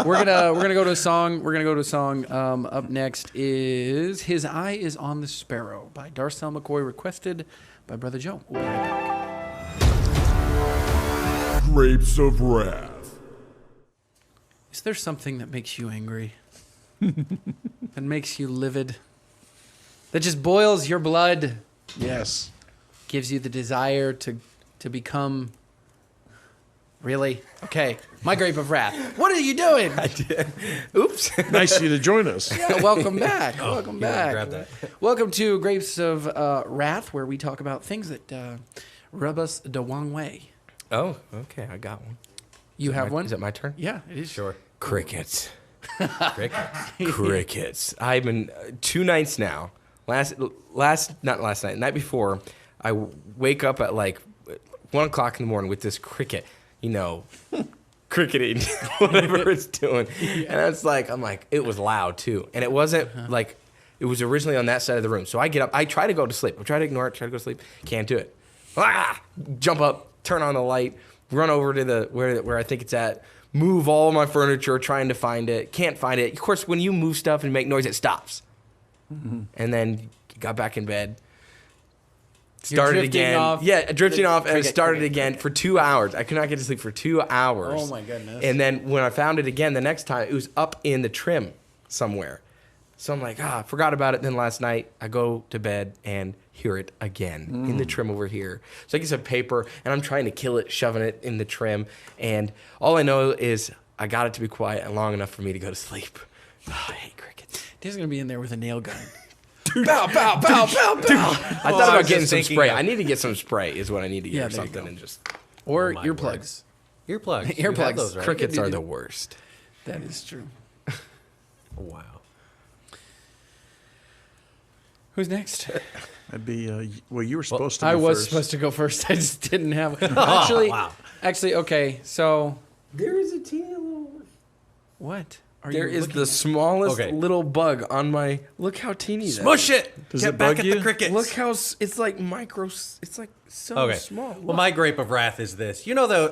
[SPEAKER 2] we're gonna go to a song. Up next is "His Eye Is on the Sparrow" by Darcel McCoy, requested by Brother Joe. We'll be right back.
[SPEAKER 6] Grapes of Wrath.
[SPEAKER 2] Is there something that makes you angry? That makes you livid? That just boils your blood?
[SPEAKER 3] Yes.
[SPEAKER 2] Gives you the desire to become... Really? Okay. My grape of wrath. What are you doing?
[SPEAKER 4] I did. Oops.
[SPEAKER 3] Nice of you to join us.
[SPEAKER 2] Yeah, welcome back. Welcome back.
[SPEAKER 5] Grab that.
[SPEAKER 2] Welcome to Grapes of Wrath, where we talk about things that rub us the wrong way.
[SPEAKER 4] Oh, okay. I got one.
[SPEAKER 2] You have one?
[SPEAKER 4] Is it my turn?
[SPEAKER 2] Yeah, it is.
[SPEAKER 5] Sure.
[SPEAKER 4] Crickets.
[SPEAKER 5] Crickets.
[SPEAKER 4] Crickets. I've been 2 nights now. Night before, I wake up at like 1 o'clock in the morning with this cricket cricketing, whatever it's doing. And I'm like, it was loud too. And it wasn't like, it was originally on that side of the room. So I get up, I try to go to sleep. I try to ignore it, try to go to sleep. Can't do it. Jump up, turn on the light, run over to where I think it's at, move all my furniture, trying to find it. Can't find it. Of course, when you move stuff and make noise, it stops. Mm-hmm. And then got back in bed. Started again. Drifting off and started again for 2 hours. I could not get to sleep for 2 hours.
[SPEAKER 2] Oh my goodness.
[SPEAKER 4] And then when I found it again the next time, it was up in the trim somewhere. So I'm like, I forgot about it. Then last night I go to bed and hear it again in the trim over here. So I get some paper and I'm trying to kill it, shoving it in the trim. And all I know is I got it to be quiet and long enough for me to go to sleep. I hate crickets.
[SPEAKER 2] He's going to be in there with a nail gun.
[SPEAKER 4] Bow, bow, bow, bow, bow. I thought about getting some spray. I need to get some spray is what I need to get or something. And just
[SPEAKER 2] or earplugs.
[SPEAKER 5] Earplugs.
[SPEAKER 2] Earplugs.
[SPEAKER 5] Those, right?
[SPEAKER 4] Crickets are the worst.
[SPEAKER 2] That is true.
[SPEAKER 5] Wow.
[SPEAKER 2] Who's next?
[SPEAKER 3] That'd be, you were supposed to go
[SPEAKER 2] I was
[SPEAKER 3] first.
[SPEAKER 2] supposed to go first. I just didn't have
[SPEAKER 5] Wow.
[SPEAKER 2] Actually, okay, so.
[SPEAKER 4] There is a teeny little...
[SPEAKER 2] What?
[SPEAKER 4] There is the smallest little bug on my... Look how teeny that is.
[SPEAKER 5] Smush it!
[SPEAKER 3] Does
[SPEAKER 5] Get
[SPEAKER 3] it
[SPEAKER 5] back
[SPEAKER 3] bug
[SPEAKER 5] at
[SPEAKER 3] you?
[SPEAKER 5] the crickets.
[SPEAKER 4] Look how... It's like micro... It's like so small.
[SPEAKER 5] Well, my grape of wrath is this. You know, though,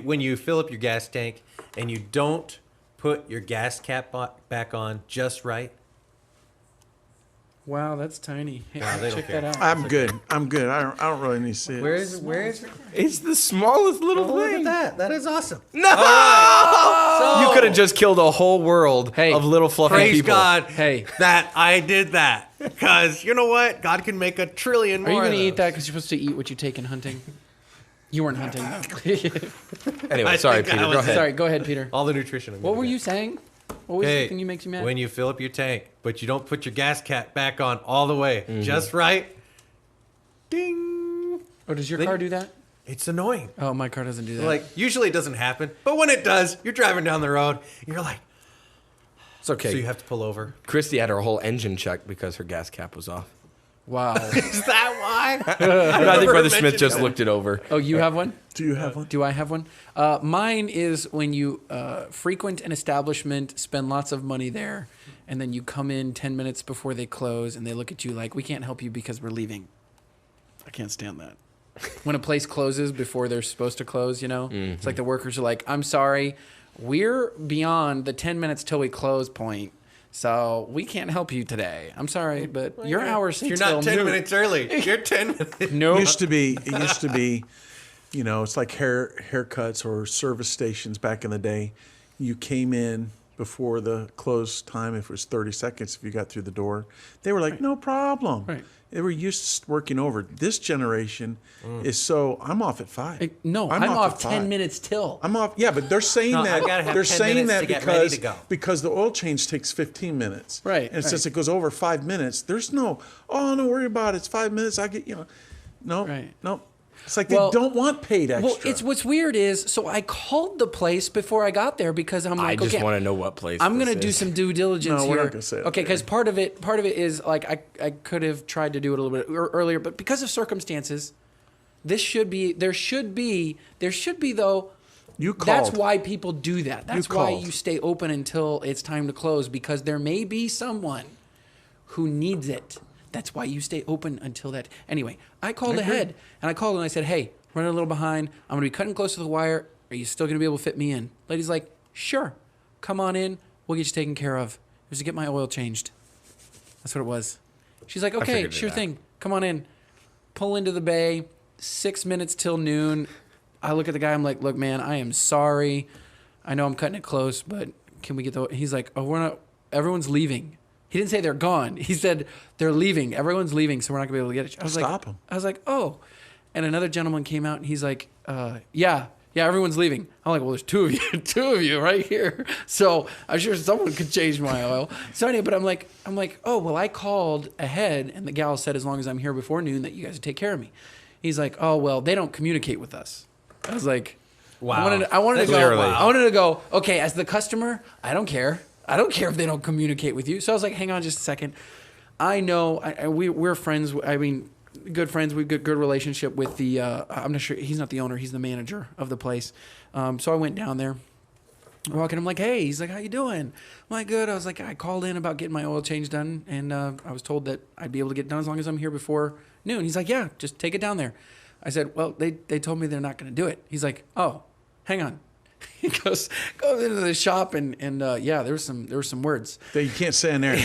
[SPEAKER 5] when you fill up your gas tank and you don't put your gas cap back on just right.
[SPEAKER 2] Wow, that's tiny. Hey,
[SPEAKER 5] Wow, they don't
[SPEAKER 2] check
[SPEAKER 5] care.
[SPEAKER 2] that out.
[SPEAKER 3] I'm good. I don't really need to see it.
[SPEAKER 5] Where is it?
[SPEAKER 4] It's the smallest little
[SPEAKER 5] Oh, look
[SPEAKER 4] thing.
[SPEAKER 5] at that. That is awesome.
[SPEAKER 4] No!
[SPEAKER 5] So,
[SPEAKER 4] You could have just killed a whole world of little fluffy
[SPEAKER 5] praise
[SPEAKER 4] people.
[SPEAKER 5] God
[SPEAKER 2] Hey.
[SPEAKER 5] that I did that. Because you know what? God can make a trillion more
[SPEAKER 2] Are you going
[SPEAKER 5] of
[SPEAKER 2] to eat
[SPEAKER 5] those.
[SPEAKER 2] that because you're supposed to eat what you take in hunting? You weren't hunting.
[SPEAKER 4] Anyway,
[SPEAKER 5] I
[SPEAKER 4] sorry,
[SPEAKER 5] think I
[SPEAKER 4] Peter.
[SPEAKER 5] was-
[SPEAKER 4] Go ahead.
[SPEAKER 2] Sorry, go ahead, Peter.
[SPEAKER 5] All the nutrition.
[SPEAKER 2] What were you saying? What was the thing you makes you mad?
[SPEAKER 5] When you fill up your tank, but you don't put your gas cap back on all the way, just right, ding.
[SPEAKER 2] Oh, does your car do that?
[SPEAKER 5] It's annoying.
[SPEAKER 2] Oh, my car doesn't do that.
[SPEAKER 5] Like, usually it doesn't happen, but when it does, you're driving down the road, you're like,
[SPEAKER 4] It's okay.
[SPEAKER 5] so you have to pull over.
[SPEAKER 4] Christy had her whole engine checked because her gas cap was off.
[SPEAKER 2] wow.
[SPEAKER 5] Is that why?
[SPEAKER 4] I think Brother Smith just looked it over.
[SPEAKER 2] Oh, you have one?
[SPEAKER 3] Do you have one?
[SPEAKER 2] Do I have one? Mine is when you frequent an establishment, spend lots of money there, and then you come in 10 minutes before they close, and they look at you like, we can't help you because we're leaving. I can't stand that. When a place closes before they're supposed to close, it's like the workers are like, I'm sorry, we're beyond the 10 minutes till we close point. So we can't help you today. I'm sorry, but your hours
[SPEAKER 5] You're
[SPEAKER 2] until
[SPEAKER 5] not 10
[SPEAKER 2] noon.
[SPEAKER 5] minutes early. You're 10 minutes.
[SPEAKER 2] No.
[SPEAKER 3] It used to be, it's like haircuts or service stations back in the day. You came in before the close time, if it was 30 seconds, if you got through the door. They were like, no problem.
[SPEAKER 2] Right.
[SPEAKER 3] They were used to working over. This generation is so, I'm off at 5.
[SPEAKER 2] No, I'm off
[SPEAKER 3] at
[SPEAKER 2] 10
[SPEAKER 3] 5.
[SPEAKER 2] minutes till.
[SPEAKER 3] I'm off. Yeah, but they're saying
[SPEAKER 5] No,
[SPEAKER 3] that.
[SPEAKER 5] I've gotta have
[SPEAKER 3] they're
[SPEAKER 5] 10
[SPEAKER 3] saying
[SPEAKER 5] minutes
[SPEAKER 3] that
[SPEAKER 5] to get ready to go.
[SPEAKER 3] because the oil change takes 15 minutes.
[SPEAKER 2] Right,
[SPEAKER 3] And since
[SPEAKER 2] right.
[SPEAKER 3] it goes over 5 minutes, there's no, don't worry about it. It's 5 minutes. I get, no,
[SPEAKER 2] Right.
[SPEAKER 3] no. It's like
[SPEAKER 2] Well-
[SPEAKER 3] they don't want paid extra.
[SPEAKER 2] Well, what's weird is, so I called the place before I got there because I'm like,
[SPEAKER 4] I just
[SPEAKER 2] okay,
[SPEAKER 4] want to know what place
[SPEAKER 2] I'm
[SPEAKER 4] this
[SPEAKER 2] gonna do
[SPEAKER 4] is.
[SPEAKER 2] some due diligence
[SPEAKER 3] No,
[SPEAKER 2] here.
[SPEAKER 3] we're not gonna say it.
[SPEAKER 2] Okay, because part of it is like I could have tried to do it a little bit earlier, but because of circumstances, there should be though.
[SPEAKER 3] You called.
[SPEAKER 2] That's why people do that. That's why
[SPEAKER 3] called.
[SPEAKER 2] you stay open until it's time to close, because there may be someone who needs it. That's why you stay open until that. Anyway, I called ahead and I said, hey, running a little behind. I'm going to be cutting close to the wire. Are you still going to be able to fit me in? Lady's like, sure. Come on in. We'll get you taken care of. Just to get my oil changed. That's what it was. She's like, okay,
[SPEAKER 4] figured it
[SPEAKER 2] sure
[SPEAKER 4] out.
[SPEAKER 2] thing. Come on in. Pull into the bay. 6 minutes till noon. I look at the guy. I'm like, look, man, I am sorry. I know I'm cutting it close, but can we get the... He's like, oh, we're not... Everyone's leaving. He didn't say they're gone. He said they're leaving. Everyone's leaving, so we're not going to be able to get it. I was
[SPEAKER 3] Stop
[SPEAKER 2] like,
[SPEAKER 3] 'em.
[SPEAKER 2] I was like, oh. And another gentleman came out, and he's like, yeah, everyone's leaving. I'm like, well, there's two of you right here. So I'm sure someone could change my oil. So anyway, but I'm like, oh, well, I called ahead, and the gal said as long as I'm here before noon that you guys would take care of me. He's like, oh, well, they don't communicate with us. I was like,
[SPEAKER 5] Wow.
[SPEAKER 2] I wanted to go.
[SPEAKER 4] Clearly.
[SPEAKER 2] I wanted to go. Okay, as the customer, I don't care. I don't care if they don't communicate with you. So I was like, hang on just a second. I know we're friends. I mean, good friends. We've got good relationship with the. I'm not sure. He's not the owner. He's the manager of the place. So I went down there. Walking, I'm like, hey. He's like, how you doing? I'm like, good. I was like, I called in about getting my oil change done, and I was told that I'd be able to get it done as long as I'm here before noon. He's like, yeah, just take it down there. I said, well, they told me they're not going to do it. He's like, oh, hang on. He goes into the shop and yeah, there was some words
[SPEAKER 3] that you can't say in there.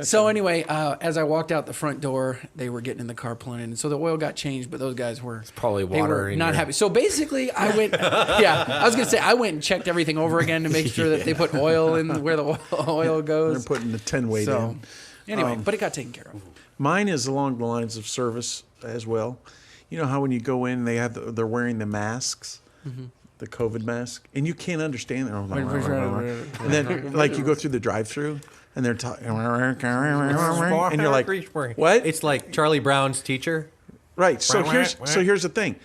[SPEAKER 2] So anyway, as I walked out the front door, they were getting in the car pulling in. So the oil got changed, but those guys were
[SPEAKER 4] probably water
[SPEAKER 2] not happy. So basically, I went. Yeah, I was gonna say I went and checked everything over again to make sure that they put oil in where the oil goes.
[SPEAKER 3] They're putting the 10 weight in.
[SPEAKER 2] Anyway, but it got taken care of.
[SPEAKER 3] Mine is along the lines of service as well. You know how when you go in, they're wearing the masks. Mm-hmm. The COVID mask, and you can't understand it. And then, like, you go through the drive-through, and they're talking, and you're like, "What?"
[SPEAKER 5] It's like Charlie Brown's teacher,
[SPEAKER 3] right? So here's the thing,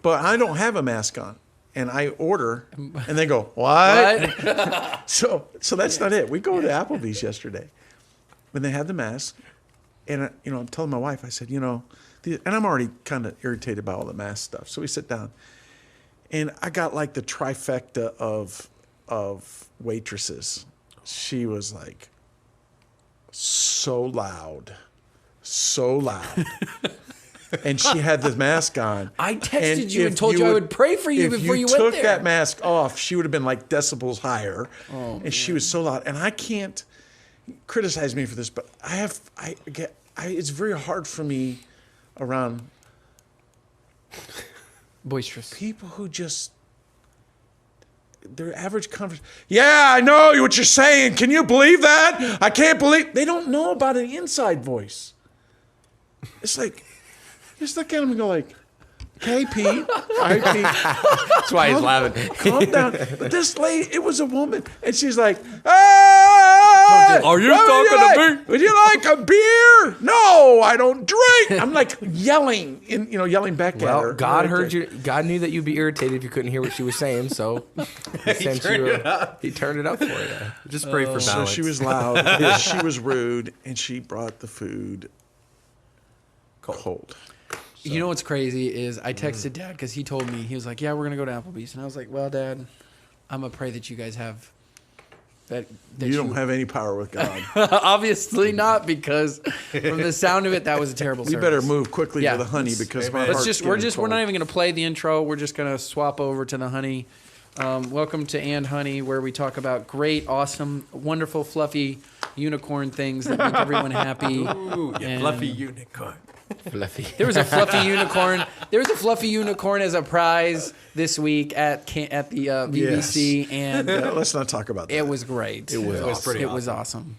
[SPEAKER 3] but I don't have a mask on, and I order, and they go, "What?" So that's not it. We go to Applebee's yesterday, when they had the mask, and I'm telling my wife, I said, and I'm already kind of irritated by all the mask stuff. So we sit down. And I got like the trifecta of waitresses. She was like so loud. And she had the mask on.
[SPEAKER 2] I texted you and told you I would pray for you before you went there.
[SPEAKER 3] If you took that mask off, she would have been like decibels higher. Oh, and she was so loud. And I can't criticize me for this, but it's very hard for me around
[SPEAKER 2] boisterous
[SPEAKER 3] people who just their average conversation. Yeah, I know what you're saying. Can you believe that? I can't believe they don't know about an inside voice. It's like just look at him and go like, "Hey, Pete." All right, Pete.
[SPEAKER 4] That's why he's laughing.
[SPEAKER 3] Calm down. But this lady, it was a woman, and she's like, "Hey,
[SPEAKER 4] are you talking to me?
[SPEAKER 3] Would you like a beer? No, I don't drink." I'm like yelling, yelling back at her.
[SPEAKER 4] God heard you. God knew that you'd be irritated if you couldn't hear what she was saying, so he turned it up for you.
[SPEAKER 5] Just pray for balance.
[SPEAKER 3] So she was loud. She was rude, and she brought the food cold.
[SPEAKER 2] So. You know what's crazy is I texted Dad because he told me, he was like, yeah, we're going to go to Applebee's. And I was like, well, Dad, I'm going to pray that you guys have that
[SPEAKER 3] you don't have any power with God.
[SPEAKER 2] Obviously not, because from the sound of it, that was a terrible service.
[SPEAKER 3] We better move quickly to the honey because my heart's
[SPEAKER 2] we're not even going to play the intro. We're just going to swap over to the honey. Welcome to And Honey, where we talk about great, awesome, wonderful, fluffy unicorn things that make everyone happy.
[SPEAKER 5] Ooh, fluffy unicorn.
[SPEAKER 4] Fluffy.
[SPEAKER 2] There was a fluffy unicorn. There was a fluffy unicorn as a prize this week at the BBC,
[SPEAKER 3] yes.
[SPEAKER 2] And
[SPEAKER 3] let's not talk about that.
[SPEAKER 2] It was great.
[SPEAKER 3] It was awesome.
[SPEAKER 2] It was awesome.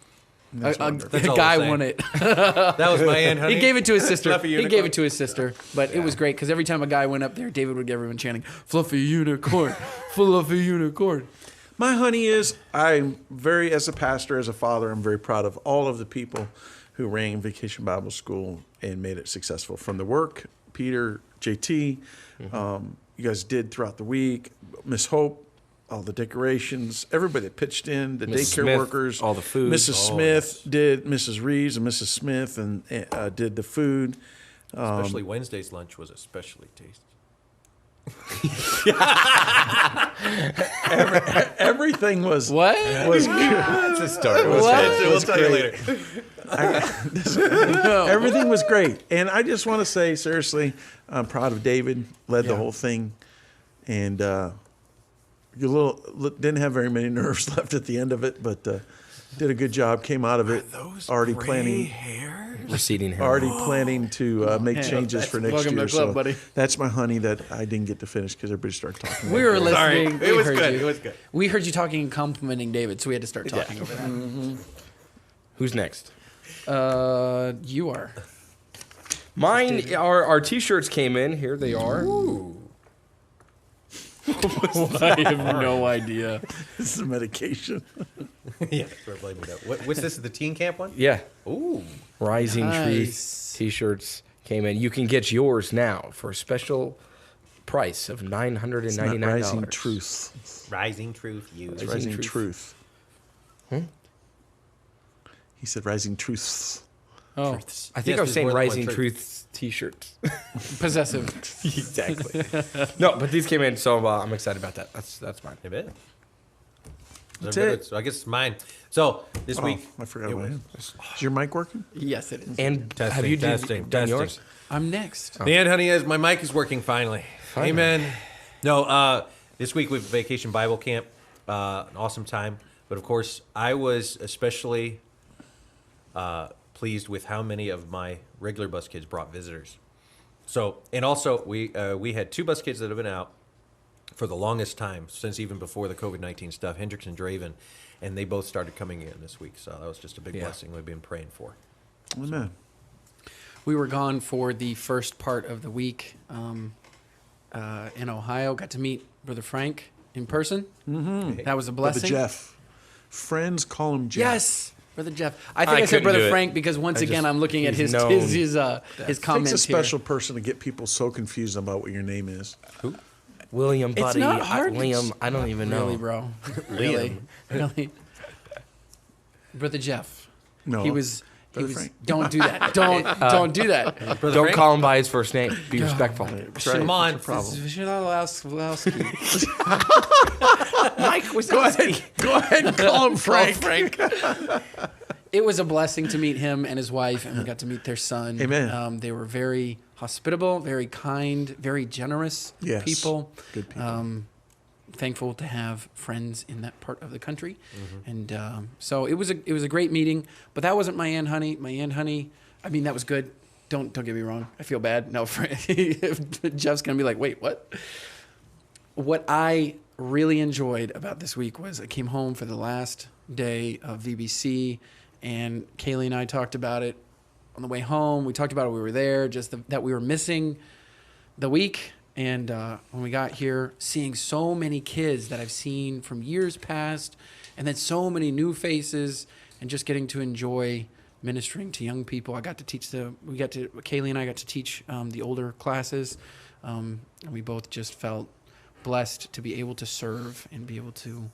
[SPEAKER 2] A
[SPEAKER 3] That's
[SPEAKER 2] guy won it.
[SPEAKER 5] That was my And Honey.
[SPEAKER 2] He gave it to his sister. But it was great because every time a guy went up there, David would get everyone chanting, "Fluffy unicorn, fluffy unicorn."
[SPEAKER 3] My honey is, as a pastor, as a father, I'm very proud of all of the people who ran Vacation Bible School and made it successful. From the work, Peter, JT, you guys did throughout the week, Miss Hope, all the decorations, everybody that pitched in, the daycare workers,
[SPEAKER 4] all the food.
[SPEAKER 3] Mrs. Smith did, Mrs. Reeves and Mrs. Smith and did the food.
[SPEAKER 5] Especially Wednesday's lunch was especially tasty.
[SPEAKER 3] Everything was
[SPEAKER 2] what?
[SPEAKER 3] Was good.
[SPEAKER 5] That's a story. We'll tell you later.
[SPEAKER 3] Everything was great, and I just want to say seriously, I'm proud of David. Led the whole thing, and didn't have very many nerves left at the end of it, but did a good job. Came out of it already planning.
[SPEAKER 4] Receding hair.
[SPEAKER 3] Already planning to make changes for next
[SPEAKER 2] welcome
[SPEAKER 3] year.
[SPEAKER 2] to the club,
[SPEAKER 3] so
[SPEAKER 2] buddy.
[SPEAKER 3] That's my honey that I didn't get to finish because everybody started talking.
[SPEAKER 2] We were listening.
[SPEAKER 5] It was good. It was good.
[SPEAKER 2] We heard you talking and complimenting David, so we had to start talking over that.
[SPEAKER 3] Mm-hmm.
[SPEAKER 4] Who's next?
[SPEAKER 2] You are.
[SPEAKER 4] Mine. Our T-shirts came in. Here they are.
[SPEAKER 5] Ooh.
[SPEAKER 2] I have no idea.
[SPEAKER 3] This is medication.
[SPEAKER 5] Yeah, we're blaming that. What's this? The teen camp one?
[SPEAKER 4] Yeah.
[SPEAKER 5] Ooh.
[SPEAKER 4] Rising
[SPEAKER 2] Nice.
[SPEAKER 4] Truth T-shirts came in. You can get yours now for a special price of $999.
[SPEAKER 3] Rising Truth.
[SPEAKER 5] Rising Truth.
[SPEAKER 3] It's Rising Truth. He said Rising Truths.
[SPEAKER 2] Oh,
[SPEAKER 5] Truths.
[SPEAKER 4] I think
[SPEAKER 5] Yes,
[SPEAKER 4] I was
[SPEAKER 5] there's
[SPEAKER 4] saying
[SPEAKER 5] more than one
[SPEAKER 4] Rising
[SPEAKER 5] truth.
[SPEAKER 4] Truths t-shirts.
[SPEAKER 2] possessive.
[SPEAKER 4] Exactly. No, but these came in, so I'm excited about that. That's mine.
[SPEAKER 5] I bet.
[SPEAKER 3] That's
[SPEAKER 5] So
[SPEAKER 3] it.
[SPEAKER 5] So I guess it's mine. So this
[SPEAKER 3] Oh,
[SPEAKER 5] week,
[SPEAKER 3] I forgot about him. Is your mic working?
[SPEAKER 2] Yes, it is.
[SPEAKER 4] And
[SPEAKER 5] Testing,
[SPEAKER 4] have you
[SPEAKER 5] testing,
[SPEAKER 4] done
[SPEAKER 5] testing.
[SPEAKER 4] yours?
[SPEAKER 2] I'm next.
[SPEAKER 5] Man, honey, as my mic is working finally. Amen. No, this week we have Vacation Bible Camp. An awesome time. But of course, I was especially pleased with how many of my regular bus kids brought visitors. So, and also we had 2 bus kids that have been out for the longest time, since even before the COVID-19 stuff, Hendricks and Draven, and they both started coming in this week. So that was just a big blessing we've been praying for.
[SPEAKER 3] Amen.
[SPEAKER 2] We were gone for the first part of the week in Ohio. Got to meet Brother Frank in person. Mm-hmm. That was a
[SPEAKER 3] Brother
[SPEAKER 2] blessing.
[SPEAKER 3] Jeff. Friends call him Jeff.
[SPEAKER 2] Yes, Brother Jeff. I think I said
[SPEAKER 4] couldn't do
[SPEAKER 2] Brother
[SPEAKER 4] it.
[SPEAKER 2] Frank because once again I'm looking at his
[SPEAKER 4] he's known.
[SPEAKER 2] his
[SPEAKER 3] It
[SPEAKER 2] comments
[SPEAKER 3] takes a special
[SPEAKER 2] here.
[SPEAKER 3] person to get people so confused about what your name is.
[SPEAKER 4] William,
[SPEAKER 2] It's
[SPEAKER 4] buddy.
[SPEAKER 2] not hard.
[SPEAKER 4] Liam, I don't even know.
[SPEAKER 2] Really, bro. Really. Brother Jeff.
[SPEAKER 3] No.
[SPEAKER 2] He was.
[SPEAKER 3] Brother Frank.
[SPEAKER 2] Don't do that. Don't do that.
[SPEAKER 5] Brother
[SPEAKER 4] Don't
[SPEAKER 5] Frank?
[SPEAKER 4] call him by his first name. Be respectful.
[SPEAKER 5] Come on.
[SPEAKER 2] Wazowski.
[SPEAKER 4] Mike Wazowski.
[SPEAKER 3] Go ahead and call him Frank.
[SPEAKER 2] It was a blessing to meet him and his wife, and we got to meet their son.
[SPEAKER 3] Amen.
[SPEAKER 2] They were very hospitable, very kind, very generous
[SPEAKER 3] Yes.
[SPEAKER 2] people.
[SPEAKER 3] Good people.
[SPEAKER 2] Thankful to have friends in that part of the country, and so it was a great meeting. But that wasn't my Aunt Honey. My Aunt Honey, I mean, that was good. Don't get me wrong. I feel bad. No, Jeff's gonna be like, wait, what? What I really enjoyed about this week was I came home for the last day of VBC, and Kaylee and I talked about it on the way home. We talked about it when we were there, just that we were missing the week. And when we got here, seeing so many kids that I've seen from years past, and then so many new faces, and just getting to enjoy ministering to young people. Kaylee and I got to teach the older classes, and we both just felt blessed to be able to serve and be able to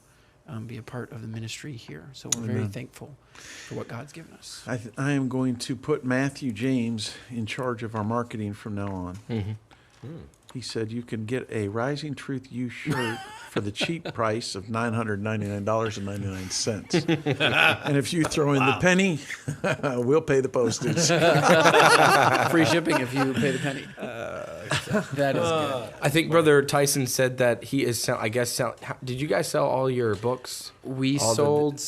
[SPEAKER 2] be a part of the ministry here. So we're very thankful for what God's given us.
[SPEAKER 3] I am going to put Matthew James in charge of our marketing from now on. He said you can get a Rising Truth U shirt for the cheap price of $999.99. And if you throw in the penny, we'll pay the postage.
[SPEAKER 2] Free shipping if you pay the penny. That is good.
[SPEAKER 4] I think Brother Tyson said that he is. Did you guys sell all your books?
[SPEAKER 2] We sold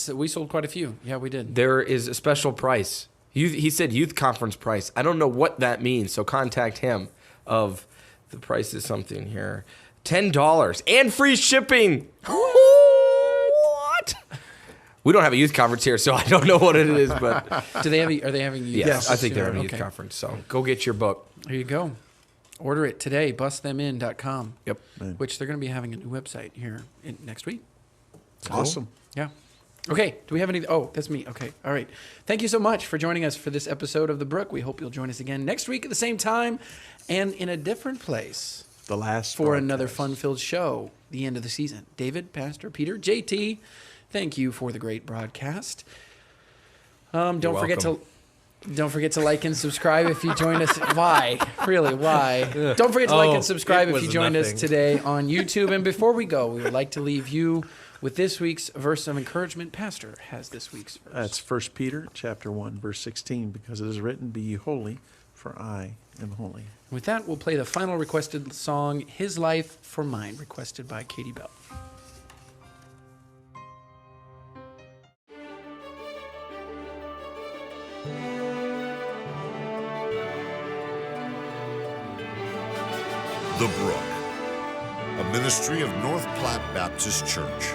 [SPEAKER 2] quite a few. Yeah, we did.
[SPEAKER 4] There is a special price. He said youth conference price. I don't know what that means, so contact him. The price is something here. $10 and free shipping. What? We don't have a youth conference here, so I don't know what it is, but
[SPEAKER 2] Are they having youth?
[SPEAKER 4] yes, I think they're having a youth
[SPEAKER 2] Okay.
[SPEAKER 4] conference. So go get your book.
[SPEAKER 2] There you go. Order it today, busthemin.com.
[SPEAKER 4] Yep.
[SPEAKER 2] Which they're going to be having a new website here next week.
[SPEAKER 3] Awesome.
[SPEAKER 2] Yeah. Okay. Do we have any? Oh, that's me. Okay. All right. Thank you so much for joining us for this episode of The Brook. We hope you'll join us again next week at the same time and in a different place
[SPEAKER 3] The last
[SPEAKER 2] for
[SPEAKER 3] broadcast.
[SPEAKER 2] another fun-filled show, the end of the season. David, Pastor, Peter, JT, thank you for the great broadcast. Don't forget to like and subscribe if you join us. Why? Really, why? Don't forget to like and subscribe
[SPEAKER 5] it
[SPEAKER 2] if you
[SPEAKER 5] was
[SPEAKER 2] join us
[SPEAKER 5] nothing.
[SPEAKER 2] today on YouTube. And before we go, we would like to leave you with this week's verse of encouragement. Pastor has this week's verse.
[SPEAKER 3] That's 1 Peter chapter 1, verse 16, because it is written, "Be ye holy, for I am holy."
[SPEAKER 2] With that, we'll play the final requested song, His Life for Mine, requested by Katie Bell.
[SPEAKER 1] The Brook, a ministry of North Platte Baptist Church.